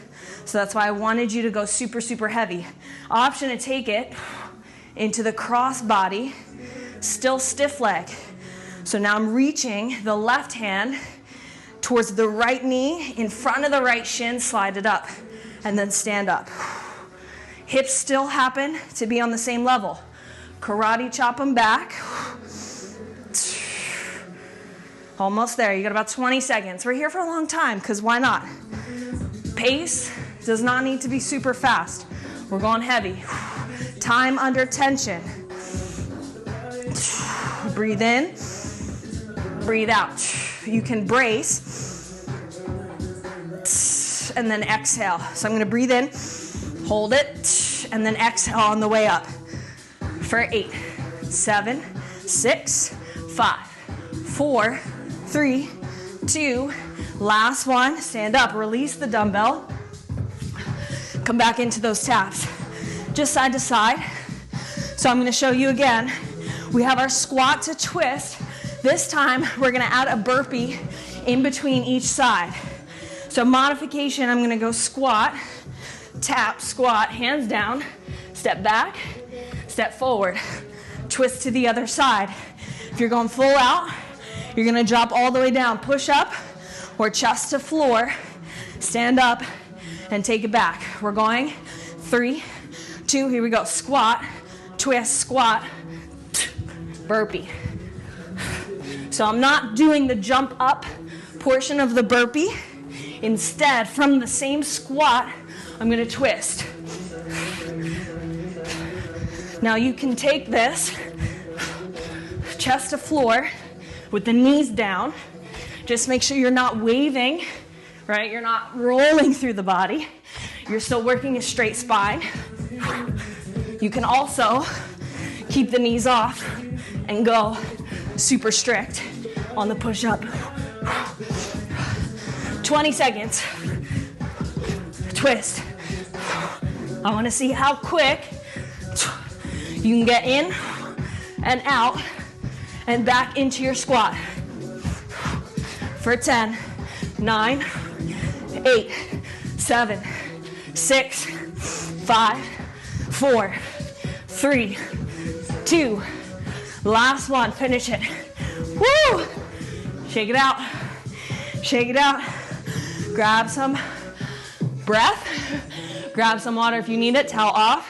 So that's why I wanted you to go super, super heavy. Option to take it into the cross body, still stiff leg. So now I'm reaching the left hand towards the right knee, in front of the right shin, slide it up, and then stand up. Hips still happen to be on the same level. Karate chop them back. Almost there. You got about 20 seconds. We're here for a long time because why not? Pace does not need to be super fast. We're going heavy. Time under tension. Breathe in. Breathe out. You can brace. And then exhale. So I'm going to breathe in. Hold it, and then exhale on the way up for 8, 7, 6, 5, 4, 3, 2. Last one. Stand up, release the dumbbell. Come back into those taps. Just side to side. So I'm going to show you again. We have our squat to twist. This time, we're going to add a burpee in between each side. So modification, I'm going to go squat, tap, squat, hands down, step back, step forward, twist to the other side. If you're going full out, you're going to drop all the way down, push up, or chest to floor, stand up, and take it back. We're going 3, 2, here we go, squat, twist, squat, burpee. So I'm not doing the jump up portion of the burpee. Instead, from the same squat, I'm going to twist. Now you can take this chest to floor with the knees down. Just make sure you're not waving, right? You're not rolling through the body. You're still working a straight spine. You can also keep the knees off and go super strict on the push-up. 20 seconds. Twist. I want to see how quick you can get in and out and back into your squat. For 10, 9, 8, 7, 6, 5, 4, 3, 2. Last one. Finish it. Woo! Shake it out. Shake it out. Grab some breath. Grab some water if you need it, towel off.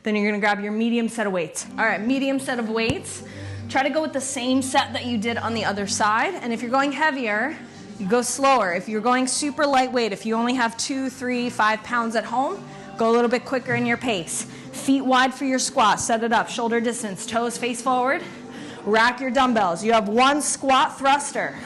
Then you're gonna grab your medium set of weights. All right, medium set of weights. Try to go with the same set that you did on the other side. And if you're going heavier, you go slower. If you're going super lightweight, if you only have 2, 3, 5 pounds at home, go a little bit quicker in your pace. Feet wide for your squat. Set it up, shoulder distance, toes face forward. Rack your dumbbells. You have one squat thruster.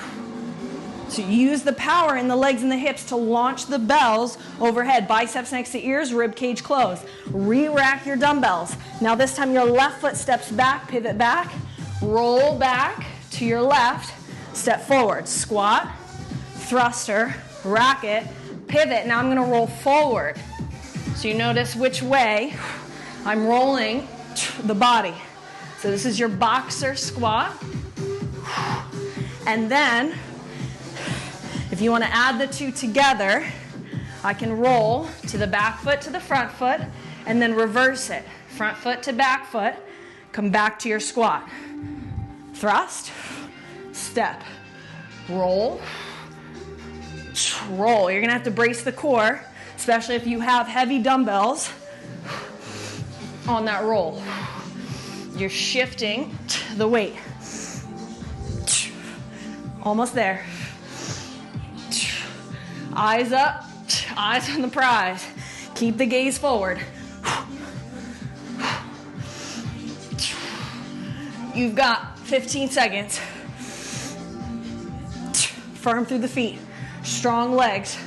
So use the power in the legs and the hips to launch the bells overhead. Biceps next to ears, rib cage closed. Re-rack your dumbbells. Now this time your left foot steps back, pivot back, roll back to your left, step forward. Squat, thruster, rack it, pivot. Now I'm gonna roll forward. So you notice which way I'm rolling the body. So this is your boxer squat. And then, if you want to add the two together, I can roll to the back foot to the front foot and then reverse it. Front foot to back foot, come back to your squat. Thrust, step, roll, roll. You're going to have to brace the core, especially if you have heavy dumbbells on that roll. You're shifting the weight. Almost there. Eyes up, eyes on the prize. Keep the gaze forward. You've got 15 seconds. Firm through the feet. Strong legs.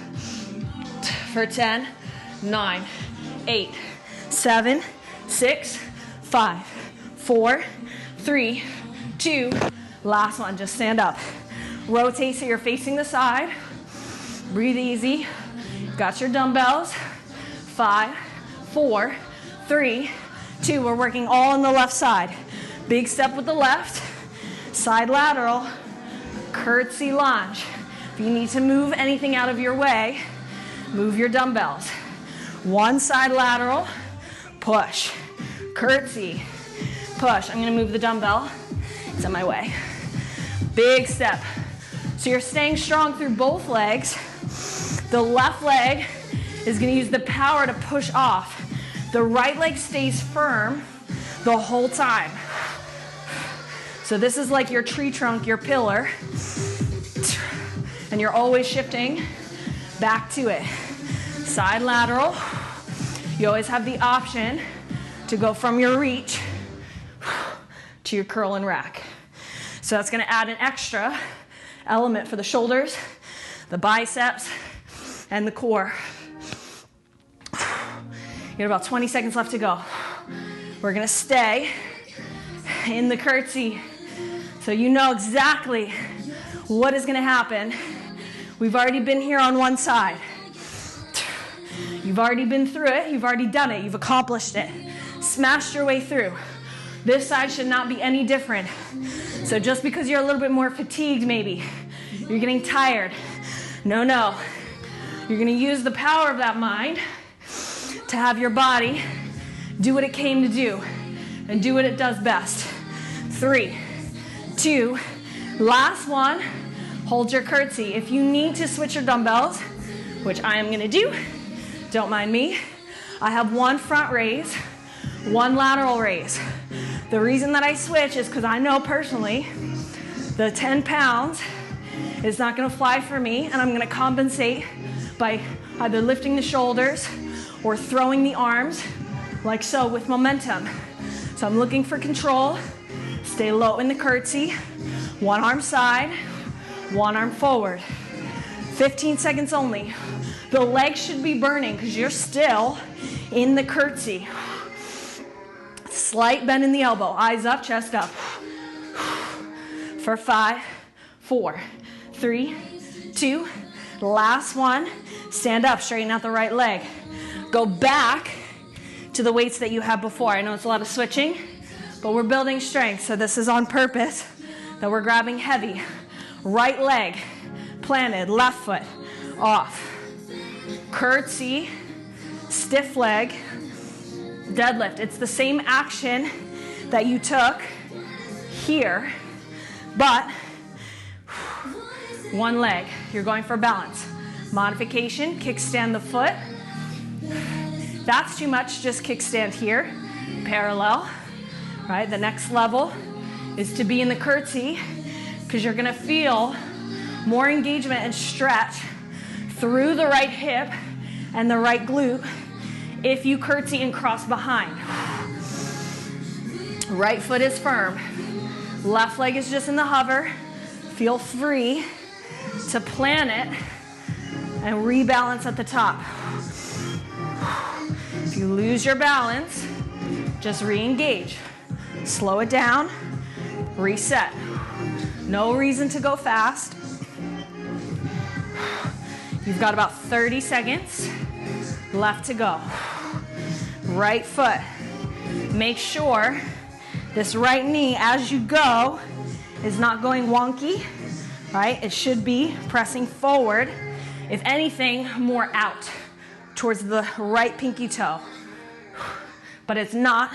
For 10, 9, 8, 7, 6, 5, 4, 3, 2. Last one, just stand up. Rotate so you're facing the side. Breathe easy. Got your dumbbells. 5, 4, 3, 2. We're working all on the left side. Big step with the left. Side lateral. Curtsy lunge. If you need to move anything out of your way, move your dumbbells. One side lateral. Push. Curtsy. Push. I'm going to move the dumbbell. It's in my way. Big step. So you're staying strong through both legs. The left leg is going to use the power to push off. The right leg stays firm the whole time. So this is like your tree trunk, your pillar. And you're always shifting back to it. Side lateral. You always have the option to go from your reach to your curl and rack. So that's going to add an extra element for the shoulders, the biceps, and the core. You got about 20 seconds left to go. We're going to stay in the curtsy so you know exactly what is going to happen. We've already been here on one side. You've already been through it. You've already done it. You've accomplished it. Smashed your way through. This side should not be any different. So just because you're a little bit more fatigued maybe, you're getting tired. No. You're going to use the power of that mind to have your body do what it came to do and do what it does best. 3, 2, last one. Hold your curtsy. If you need to switch your dumbbells, which I am going to do, don't mind me, I have one front raise, one lateral raise. The reason that I switch is because I know personally the 10 pounds is not going to fly for me, and I'm going to compensate by either lifting the shoulders or throwing the arms like so with momentum. So I'm looking for control. Stay low in the curtsy. One arm side, one arm forward. 15 seconds only. The legs should be burning because you're still in the curtsy. Slight bend in the elbow. Eyes up, chest up. For 5, 4, 3, 2. Last one. Stand up, straighten out the right leg. Go back to the weights that you had before. I know it's a lot of switching, but we're building strength, so this is on purpose that we're grabbing heavy. Right leg planted, left foot off. Curtsy, stiff leg, deadlift. It's the same action that you took here, but one leg. You're going for balance. Modification, kickstand the foot. that's too much, just kickstand here, parallel, right? The next level is to be in the curtsy, because you're gonna feel more engagement and stretch through the right hip and the right glute if you curtsy and cross behind. Right foot is firm. Left leg is just in the hover. Feel free to plant it and rebalance at the top. If you lose your balance, just re-engage. Slow it down, reset. No reason to go fast. You've got about 30 seconds left to go. Right foot. Make sure this right knee, as you go, is not going wonky, right? It should be pressing forward. If anything, more out towards the right pinky toe. But it's not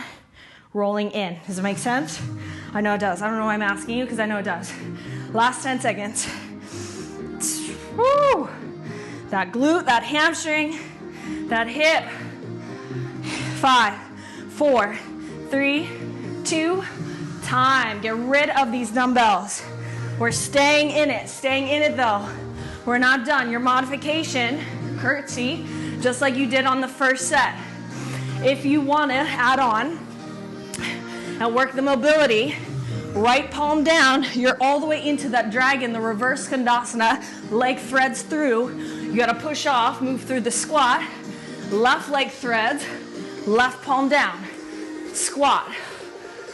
rolling in. Does it make sense? I know it does. I don't know why I'm asking you, because I know it does. Last 10 seconds. Woo! That glute, that hamstring, that hip. 5, 4, 3, 2, time. Get rid of these dumbbells. We're staying in it though. We're not done. Your modification, curtsy, just like you did on the first set. If you want to add on and work the mobility, right palm down, you're all the way into that dragon, the reverse Skandasana, leg threads through. You got to push off, move through the squat, left leg threads, left palm down, squat,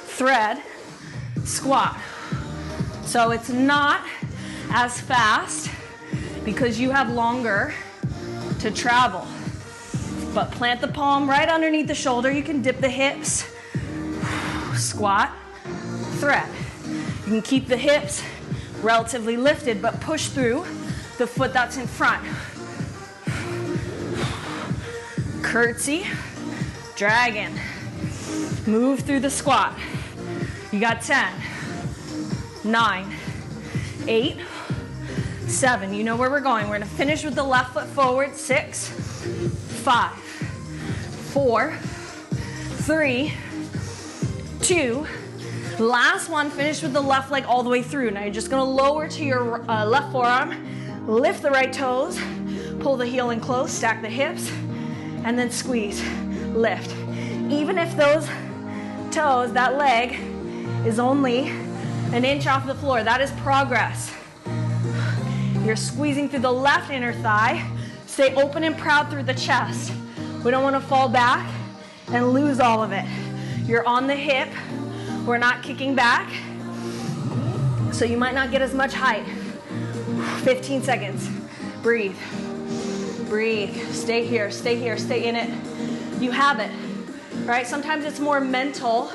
thread, squat. So it's not as fast because you have longer to travel. But plant the palm right underneath the shoulder. You can dip the hips, squat, thread. You can keep the hips relatively lifted, but push through the foot that's in front. Curtsy, dragon. Move through the squat. You got 10, 9, 8, 7. You know where we're going. We're gonna finish with the left foot forward. 6, 5, 4, 3, 2. Last one, finish with the left leg all the way through. Now you're just gonna lower to your left forearm, lift the right toes, pull the heel in close, stack the hips, and then squeeze, lift. Even if those toes, that leg, is only an inch off the floor, that is progress. You're squeezing through the left inner thigh. Stay open and proud through the chest. We don't want to fall back and lose all of it. You're on the hip. We're not kicking back, so you might not get as much height. 15 seconds. Breathe. Breathe. Stay here, stay here, stay in it. You have it, right? Sometimes it's more mental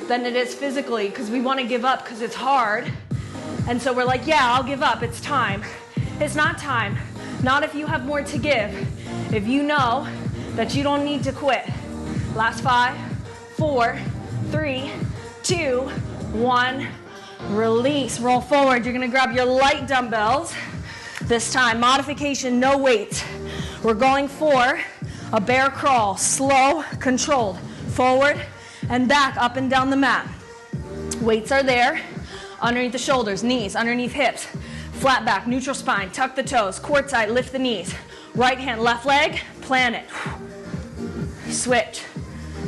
than it is physically because we want to give up because it's hard. And so we're like, yeah, I'll give up. It's time. It's not time. Not if you have more to give. If you know that you don't need to quit. Last 5, 4, 3, 2, 1. Release. Roll forward. You're going to grab your light dumbbells. This time, modification, no weight. We're going for a bear crawl. Slow, controlled. Forward and back, up and down the mat. Weights are there. Underneath the shoulders, knees, underneath hips. Flat back, neutral spine, tuck the toes. Quad side, lift the knees. Right hand, left leg, plant it. Switch.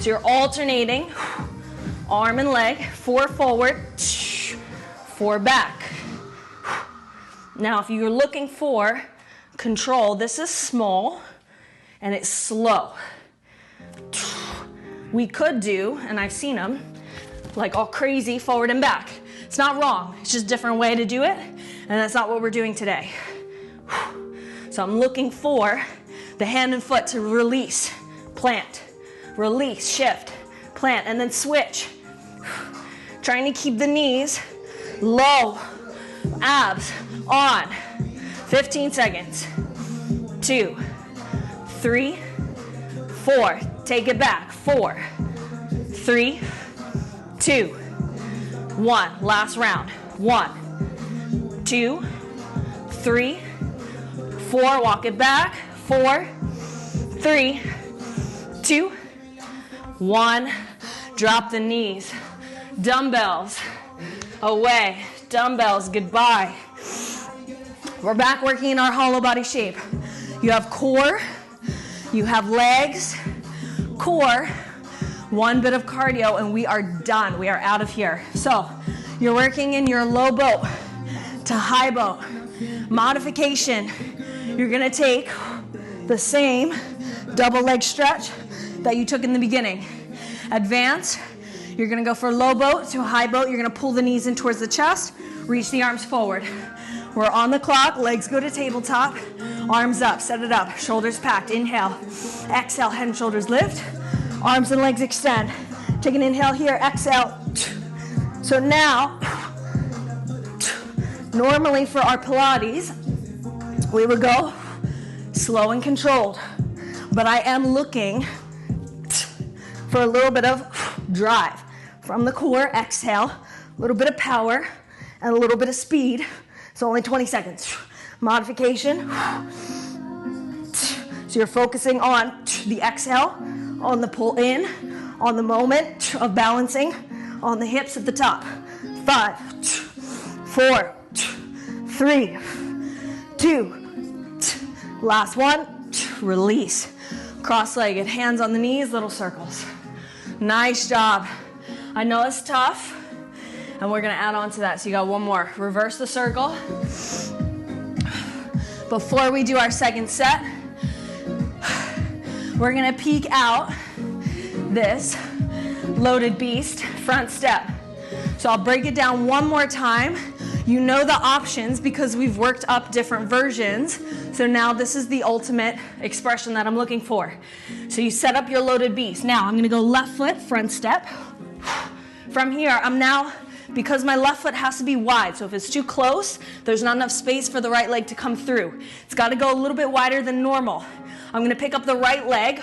So you're alternating arm and leg. 4 forward, 4 back. Now, if you're looking for control, this is small and it's slow. We could do, and I've seen them, like all crazy forward and back. It's not wrong, it's just a different way to do it, and that's not what we're doing today. So I'm looking for the hand and foot to release, plant, release, shift, plant, and then switch. Trying to keep the knees low, abs on. 15 seconds. 2, 3, 4. Take it back. 4, 3, 2, 1. Last round. 1, 2, 3, 4. Walk it back. 4, 3, 2, 1. Drop the knees. Dumbbells away. Dumbbells goodbye. We're back working in our hollow body shape. You have core, you have legs, core, one bit of cardio, and we are done. We are out of here. So you're working in your low boat to high boat. Modification, you're gonna take the same double leg stretch that you took in the beginning. Advance, you're gonna go for low boat to high boat. You're gonna pull the knees in towards the chest, reach the arms forward. We're on the clock, legs go to tabletop, arms up, set it up, shoulders packed, inhale. Exhale, head and shoulders lift, arms and legs extend. Take an inhale here, exhale. So now, normally for our Pilates, we would go slow and controlled, but I am looking for a little bit of drive. From the core, exhale, a little bit of power and a little bit of speed. So only 20 seconds. Modification. So you're focusing on the exhale, on the pull in, on the moment of balancing, on the hips at the top. 5, 4, 3, 2, last one, release. Cross-legged, hands on the knees, little circles. Nice job. I know it's tough, and we're gonna add on to that. So you got one more. Reverse the circle. Before we do our second set, we're gonna peek out this loaded beast front step. So I'll break it down one more time. You know the options because we've worked up different versions. So now this is the ultimate expression that I'm looking for. So you set up your loaded beast. Now I'm gonna go left foot, front step. From here, I'm now, because my left foot has to be wide, so if it's too close, there's not enough space for the right leg to come through. It's gotta go a little bit wider than normal. I'm gonna pick up the right leg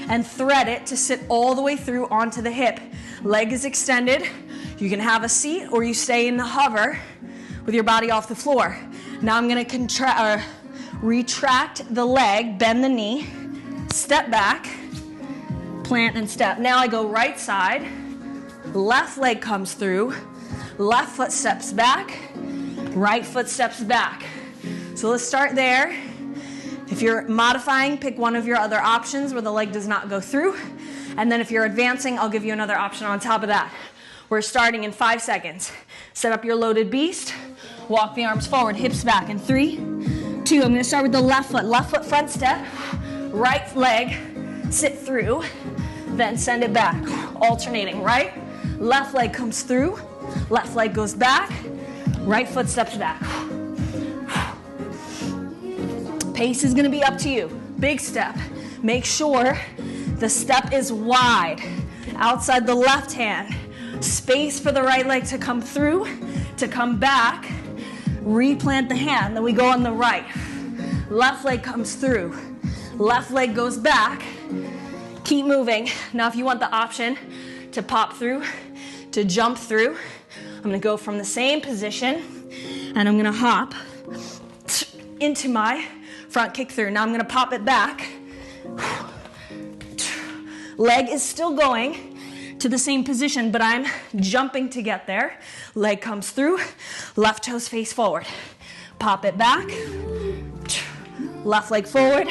and thread it to sit all the way through onto the hip. Leg is extended. You can have a seat or you stay in the hover with your body off the floor. Now I'm gonna retract the leg, bend the knee, step back, plant and step. Now I go right side, left leg comes through, left foot steps back, right foot steps back. So let's start there. If you're modifying, pick one of your other options where the leg does not go through. And then if you're advancing, I'll give you another option on top of that. We're starting in 5 seconds. Set up your loaded beast. Walk the arms forward, hips back in 3, 2. I'm gonna start with the left foot front step. Right leg, sit through, then send it back. Alternating, right? Left leg comes through, left leg goes back, right foot steps back. Pace is gonna be up to you. Big step. Make sure the step is wide. Outside the left hand. Space for the right leg to come through, to come back. Replant the hand, then we go on the right. Left leg comes through. Left leg goes back. Keep moving. Now if you want the option to pop through, to jump through, I'm gonna go from the same position and I'm gonna hop into my front kick through. Now I'm gonna pop it back. Leg is still going to the same position, but I'm jumping to get there. Leg comes through, left toes face forward. Pop it back, left leg forward,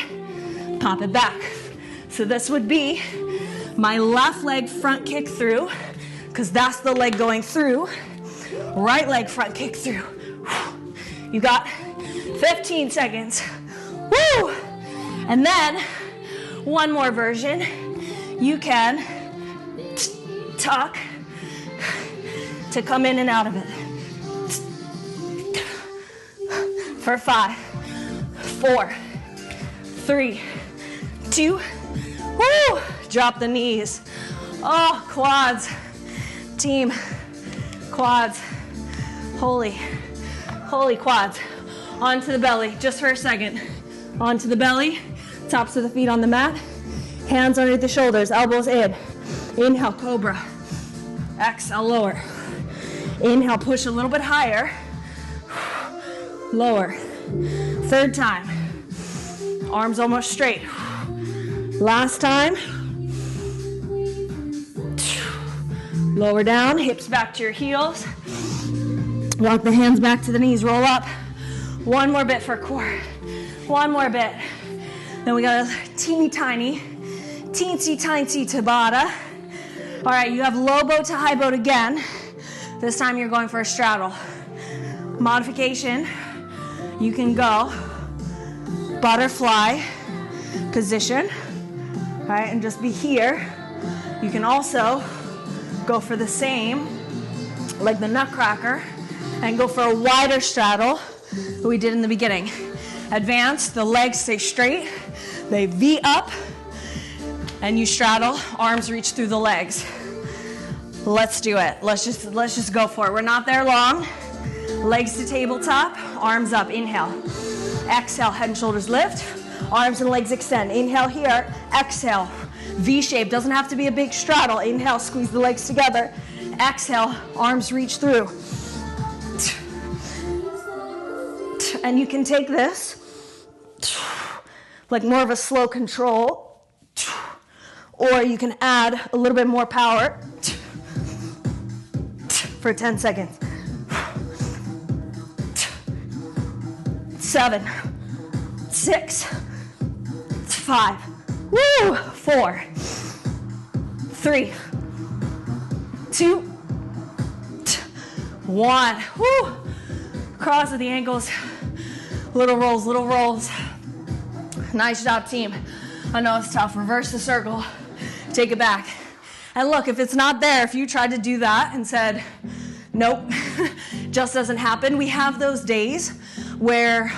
pop it back. So this would be my left leg front kick through, because that's the leg going through. Right leg front kick through. You got 15 seconds. Woo! And then, one more version. You can tuck to come in and out of it. For 5, 4, 3, 2, woo! Drop the knees. Oh, quads. Team, quads. Holy quads. Onto the belly, just for a second. Onto the belly, tops of the feet on the mat. Hands underneath the shoulders, elbows in. Inhale, cobra. Exhale, lower. Inhale, push a little bit higher. Lower. Third time. Arms almost straight. Last time. Lower down, hips back to your heels. Walk the hands back to the knees, roll up. One more bit for core. One more bit. Then we got a teeny tiny, teensy tiny Tabata. All right, you have low boat to high boat again. This time you're going for a straddle. Modification, you can go butterfly position, right, and just be here. You can also go for the same, like the nutcracker, and go for a wider straddle that we did in the beginning. Advance, the legs stay straight, they V up, and you straddle, arms reach through the legs. Let's do it. Let's just go for it. We're not there long. Legs to tabletop, arms up, inhale. Exhale, head and shoulders lift, arms and legs extend. Inhale here, exhale, V shape. Doesn't have to be a big straddle. Inhale, squeeze the legs together. Exhale, arms reach through. And you can take this like more of a slow control, or you can add a little bit more power for 10 seconds. 7, 6, 5, 4, 3, 2, 1. Woo. Cross with the ankles. Little rolls, little rolls. Nice job, team. I know it's tough. Reverse the circle. Take it back. And look, if it's not there, if you tried to do that and said, nope, just doesn't happen, we have those days where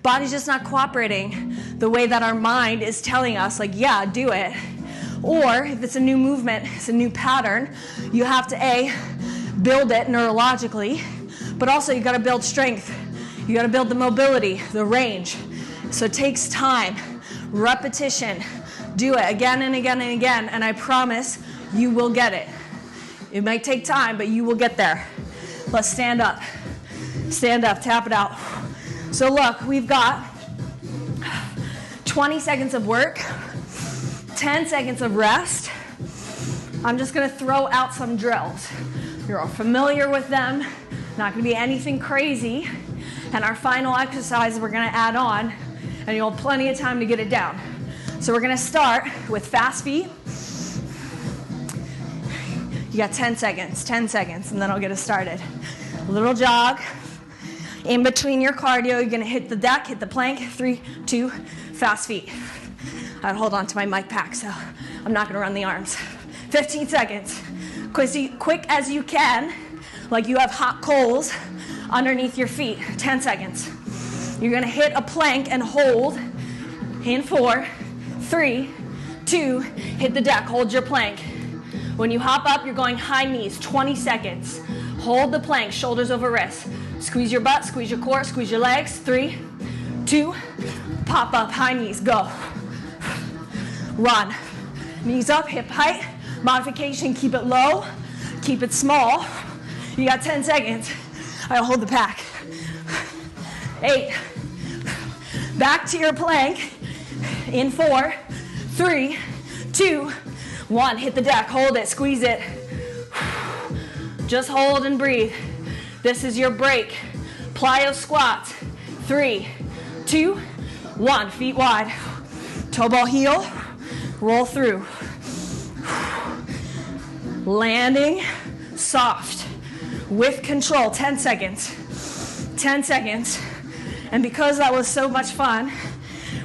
body's just not cooperating the way that our mind is telling us, like, yeah, do it. Or if it's a new movement, it's a new pattern, you have to A, build it neurologically, but also you gotta build strength. You gotta build the mobility, the range. So it takes time, repetition. Do it again and again and again, and I promise you will get it. It might take time, but you will get there. Let's stand up. Stand up, tap it out. So look, we've got 20 seconds of work, 10 seconds of rest. I'm just gonna throw out some drills. You're all familiar with them, not gonna be anything crazy. And our final exercise we're gonna add on, and you'll have plenty of time to get it down. So we're gonna start with fast feet. You got 10 seconds, and then I'll get us started. A little jog. In between your cardio, you're gonna hit the deck, hit the plank, 3, 2, fast feet. I'd hold on to my mic pack, so I'm not gonna run the arms. 15 seconds. Quick as you can, like you have hot coals underneath your feet. 10 seconds. You're gonna hit a plank and hold in 4, 3, 2, hit the deck, hold your plank. When you hop up, you're going high knees, 20 seconds. Hold the plank, shoulders over wrists. Squeeze your butt, squeeze your core, squeeze your legs. 3, 2, pop up, high knees, go. Run. Knees up, hip height. Modification, keep it low, keep it small. You got 10 seconds. I'll hold the pack. 8. Back to your plank. In 4, 3, 2, 1. Hit the deck, hold it, squeeze it. Just hold and breathe. This is your break. Plyo squats. 3, 2, 1. Feet wide. Toe ball heel. Roll through. Landing soft with control. 10 seconds. 10 seconds. And because that was so much fun,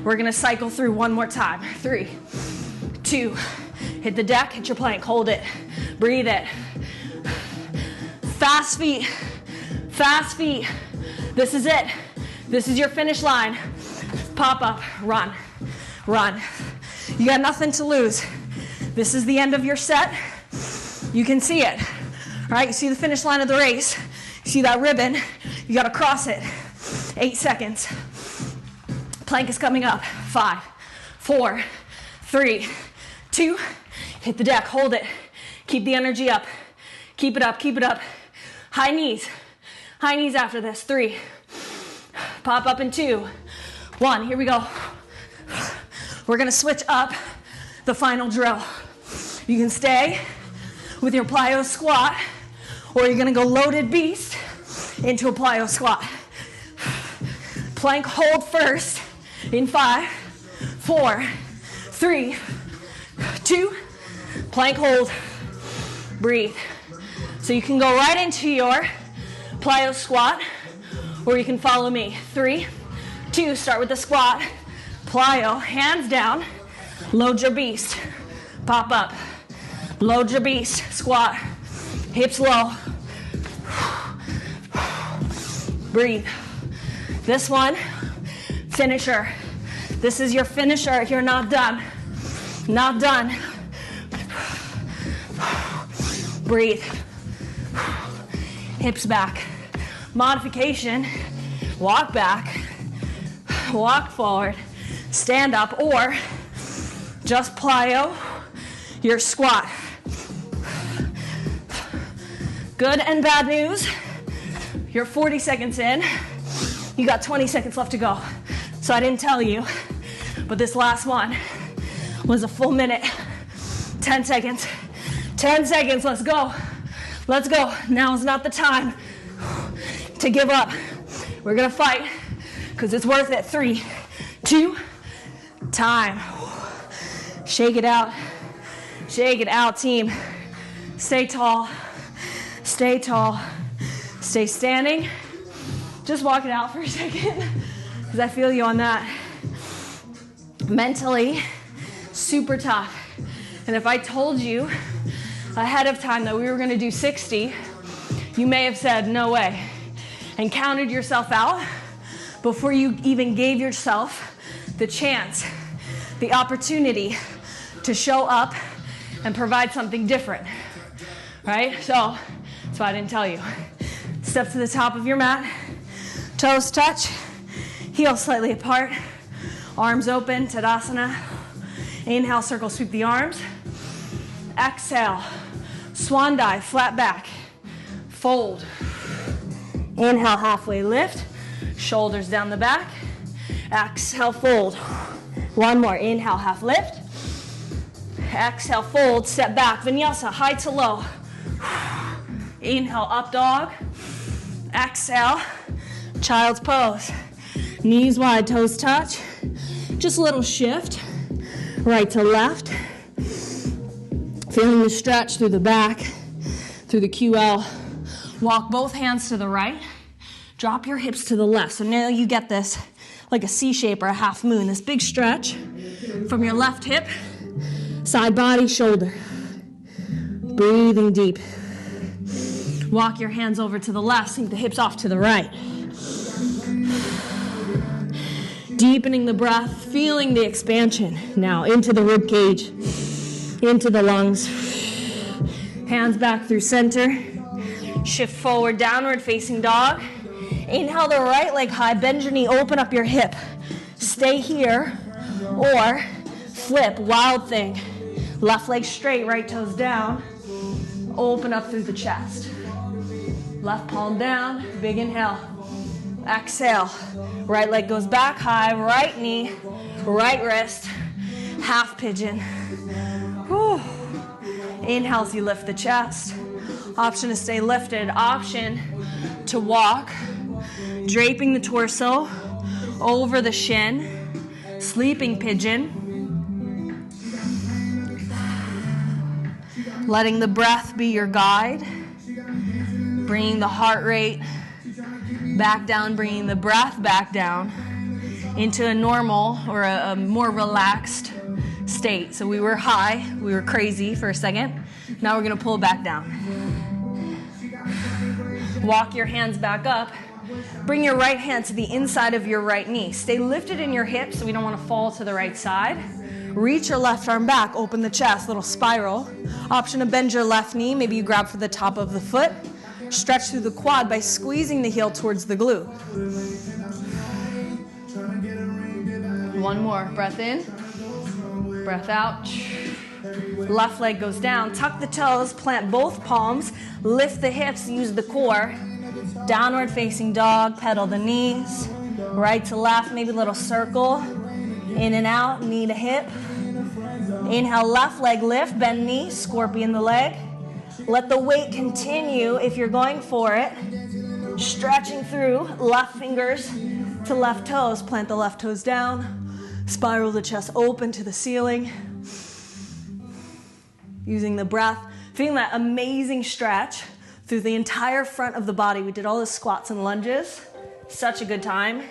we're gonna cycle through one more time. 3, 2, hit the deck, hit your plank, hold it, breathe it. Fast feet, fast feet. This is it. This is your finish line. Pop up, run, run. You got nothing to lose. This is the end of your set. You can see it. All right, you see the finish line of the race. You see that ribbon, you gotta cross it. 8 seconds. Plank is coming up. 5, 4, 3, 2, hit the deck, hold it. Keep the energy up. Keep it up, keep it up. High knees after this. 3, pop up in 2, 1, here we go. We're gonna switch up the final drill. You can stay with your plyo squat, or you're gonna go loaded beast into a plyo squat. Plank hold first in 5, 4, 3, 2, plank hold, breathe. So you can go right into your plyo squat, or you can follow me. 3, 2, start with the squat, plyo, hands down, load your beast, pop up, load your beast, squat, hips low, breathe. This one, finisher. This is your finisher if you're not done. Not done. Breathe. Hips back. Modification, walk back, walk forward, stand up, or just plyo your squat. Good and bad news, you're 40 seconds in, you got 20 seconds left to go. So I didn't tell you, but this last one was a full minute. 10 seconds, 10 seconds, let's go. Let's go. Now is not the time to give up. We're gonna fight because it's worth it. 3, 2, time. Shake it out. Shake it out, team. Stay tall. Stay tall. Stay standing. Just walk it out for a second because I feel you on that. Mentally, super tough. And if I told you ahead of time that we were gonna do 60, you may have said, no way, and counted yourself out before you even gave yourself the chance, the opportunity to show up and provide something different, right? So that's why I didn't tell you. Step to the top of your mat, toes touch, heels slightly apart, arms open, Tadasana. Inhale, circle sweep the arms. Exhale, swan dive, flat back, fold. Inhale, halfway lift, shoulders down the back. Exhale, fold. One more, inhale, half lift. Exhale, fold, step back, vinyasa, high to low. Inhale, up dog. Exhale, child's pose. Knees wide, toes touch. Just a little shift, right to left. Feeling the stretch through the back, through the QL. Walk both hands to the right. Drop your hips to the left. So now you get this like a C shape or a half moon. This big stretch from your left hip, side body, shoulder. Breathing deep. Walk your hands over to the left, sink the hips off to the right. Deepening the breath, feeling the expansion now into the rib cage, into the lungs. Hands back through center. Shift forward, downward facing dog. Inhale the right leg high, bend your knee, open up your hip. Stay here or flip, wild thing. Left leg straight, right toes down. Open up through the chest. Left palm down, big inhale. Exhale, right leg goes back high, right knee, right wrist, half pigeon. Whew. Inhale as you lift the chest. Option to stay lifted, option to walk, draping the torso over the shin, sleeping pigeon. Letting the breath be your guide, bringing the heart rate back down, bringing the breath back down into a normal or a more relaxed state. So we were high, we were crazy for a second. Now we're gonna pull it back down. Walk your hands back up. Bring your right hand to the inside of your right knee. Stay lifted in your hips so we don't wanna fall to the right side. Reach your left arm back, open the chest, little spiral. Option to bend your left knee, maybe you grab for the top of the foot. Stretch through the quad by squeezing the heel towards the glute. One more, breath in, breath out. Left leg goes down, tuck the toes, plant both palms, lift the hips, use the core. Downward facing dog, pedal the knees. Right to left, maybe a little circle. In and out, knee to hip. Inhale, left leg lift, bend knee, scorpion the leg. Let the weight continue if you're going for it. Stretching through, left fingers to left toes. Plant the left toes down. Spiral the chest open to the ceiling. Using the breath, feeling that amazing stretch through the entire front of the body. We did all the squats and lunges. Such a good time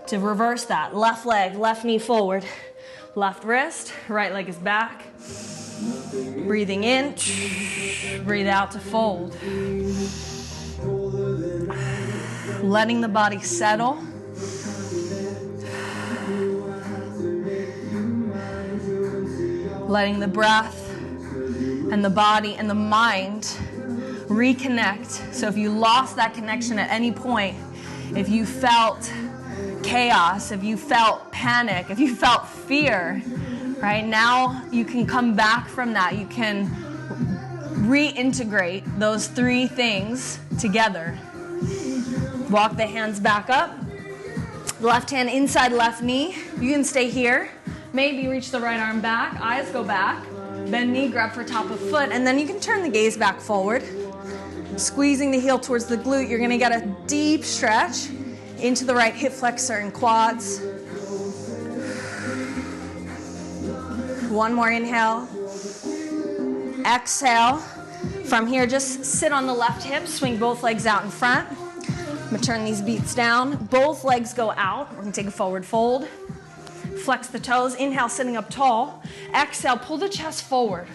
to reverse that. Left leg, left knee forward. Left wrist, right leg is back. Breathing in, breathe out to fold. Letting the body settle. Letting the breath and the body and the mind reconnect. So if you lost that connection at any point, if you felt chaos, if you felt panic, if you felt fear, right now you can come back from that. You can reintegrate those three things together. Walk the hands back up. Left hand inside left knee. You can stay here. Maybe reach the right arm back. Eyes go back. Bend knee, grab for top of foot, and then you can turn the gaze back forward. Squeezing the heel towards the glute. You're going to get a deep stretch into the right hip flexor and quads. One more inhale. Exhale. From here, just sit on the left hip, swing both legs out in front. I'm going to turn these beats down. Both legs go out. We're going to take a forward fold. Flex the toes. Inhale, sitting up tall. Exhale, pull the chest forward.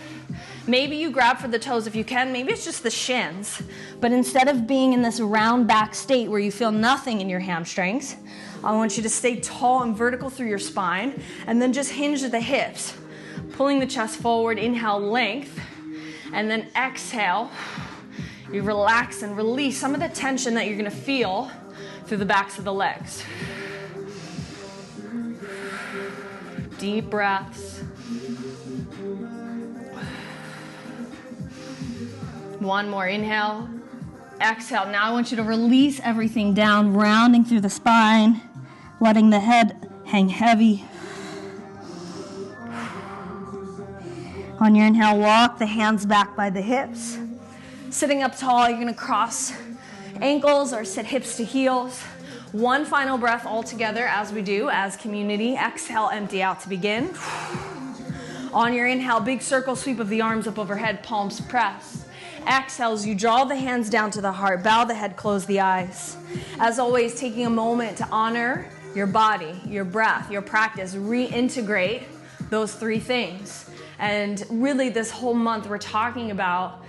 Maybe you grab for the toes if you can. Maybe it's just the shins. But instead of being in this round back state where you feel nothing in your hamstrings, I want you to stay tall and vertical through your spine, and then just hinge the hips. Pulling the chest forward, inhale, length, and then exhale. You relax and release some of the tension that you're going to feel through the backs of the legs. Deep breaths. One more inhale. Exhale. Now I want you to release everything down, rounding through the spine, letting the head hang heavy. On your inhale, walk the hands back by the hips. Sitting up tall, you're going to cross ankles or sit hips to heels. One final breath all together as we do as community. Exhale, empty out to begin. On your inhale, big circle sweep of the arms up overhead, palms press. Exhale as you draw the hands down to the heart, bow the head, close the eyes. As always, taking a moment to honor your body, your breath, your practice, reintegrate those three things. And really this whole month we're talking about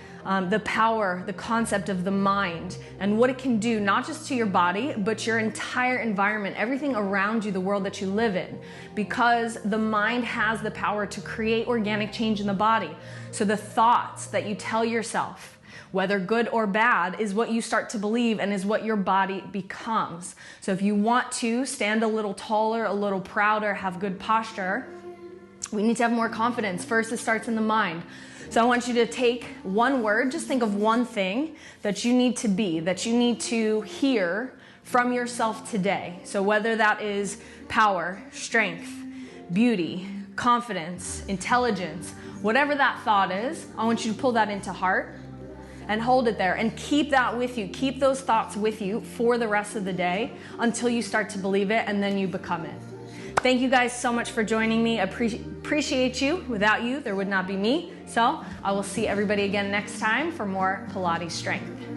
the power, the concept of the mind and what it can do, not just to your body, but your entire environment, everything around you, the world that you live in, because the mind has the power to create organic change in the body. So the thoughts that you tell yourself, whether good or bad, is what you start to believe and is what your body becomes. So if you want to stand a little taller, a little prouder, have good posture, we need to have more confidence. First, it starts in the mind. So I want you to take one word, just think of one thing that you need to be, that you need to hear from yourself today. So whether that is power, strength, beauty, confidence, intelligence, whatever that thought is, I want you to pull that into heart and hold it there and keep that with you. Keep those thoughts with you for the rest of the day until you start to believe it and then you become it. Thank you guys so much for joining me. Appreciate you. Without you, there would not be me. So I will see everybody again next time for more Pilates Strength.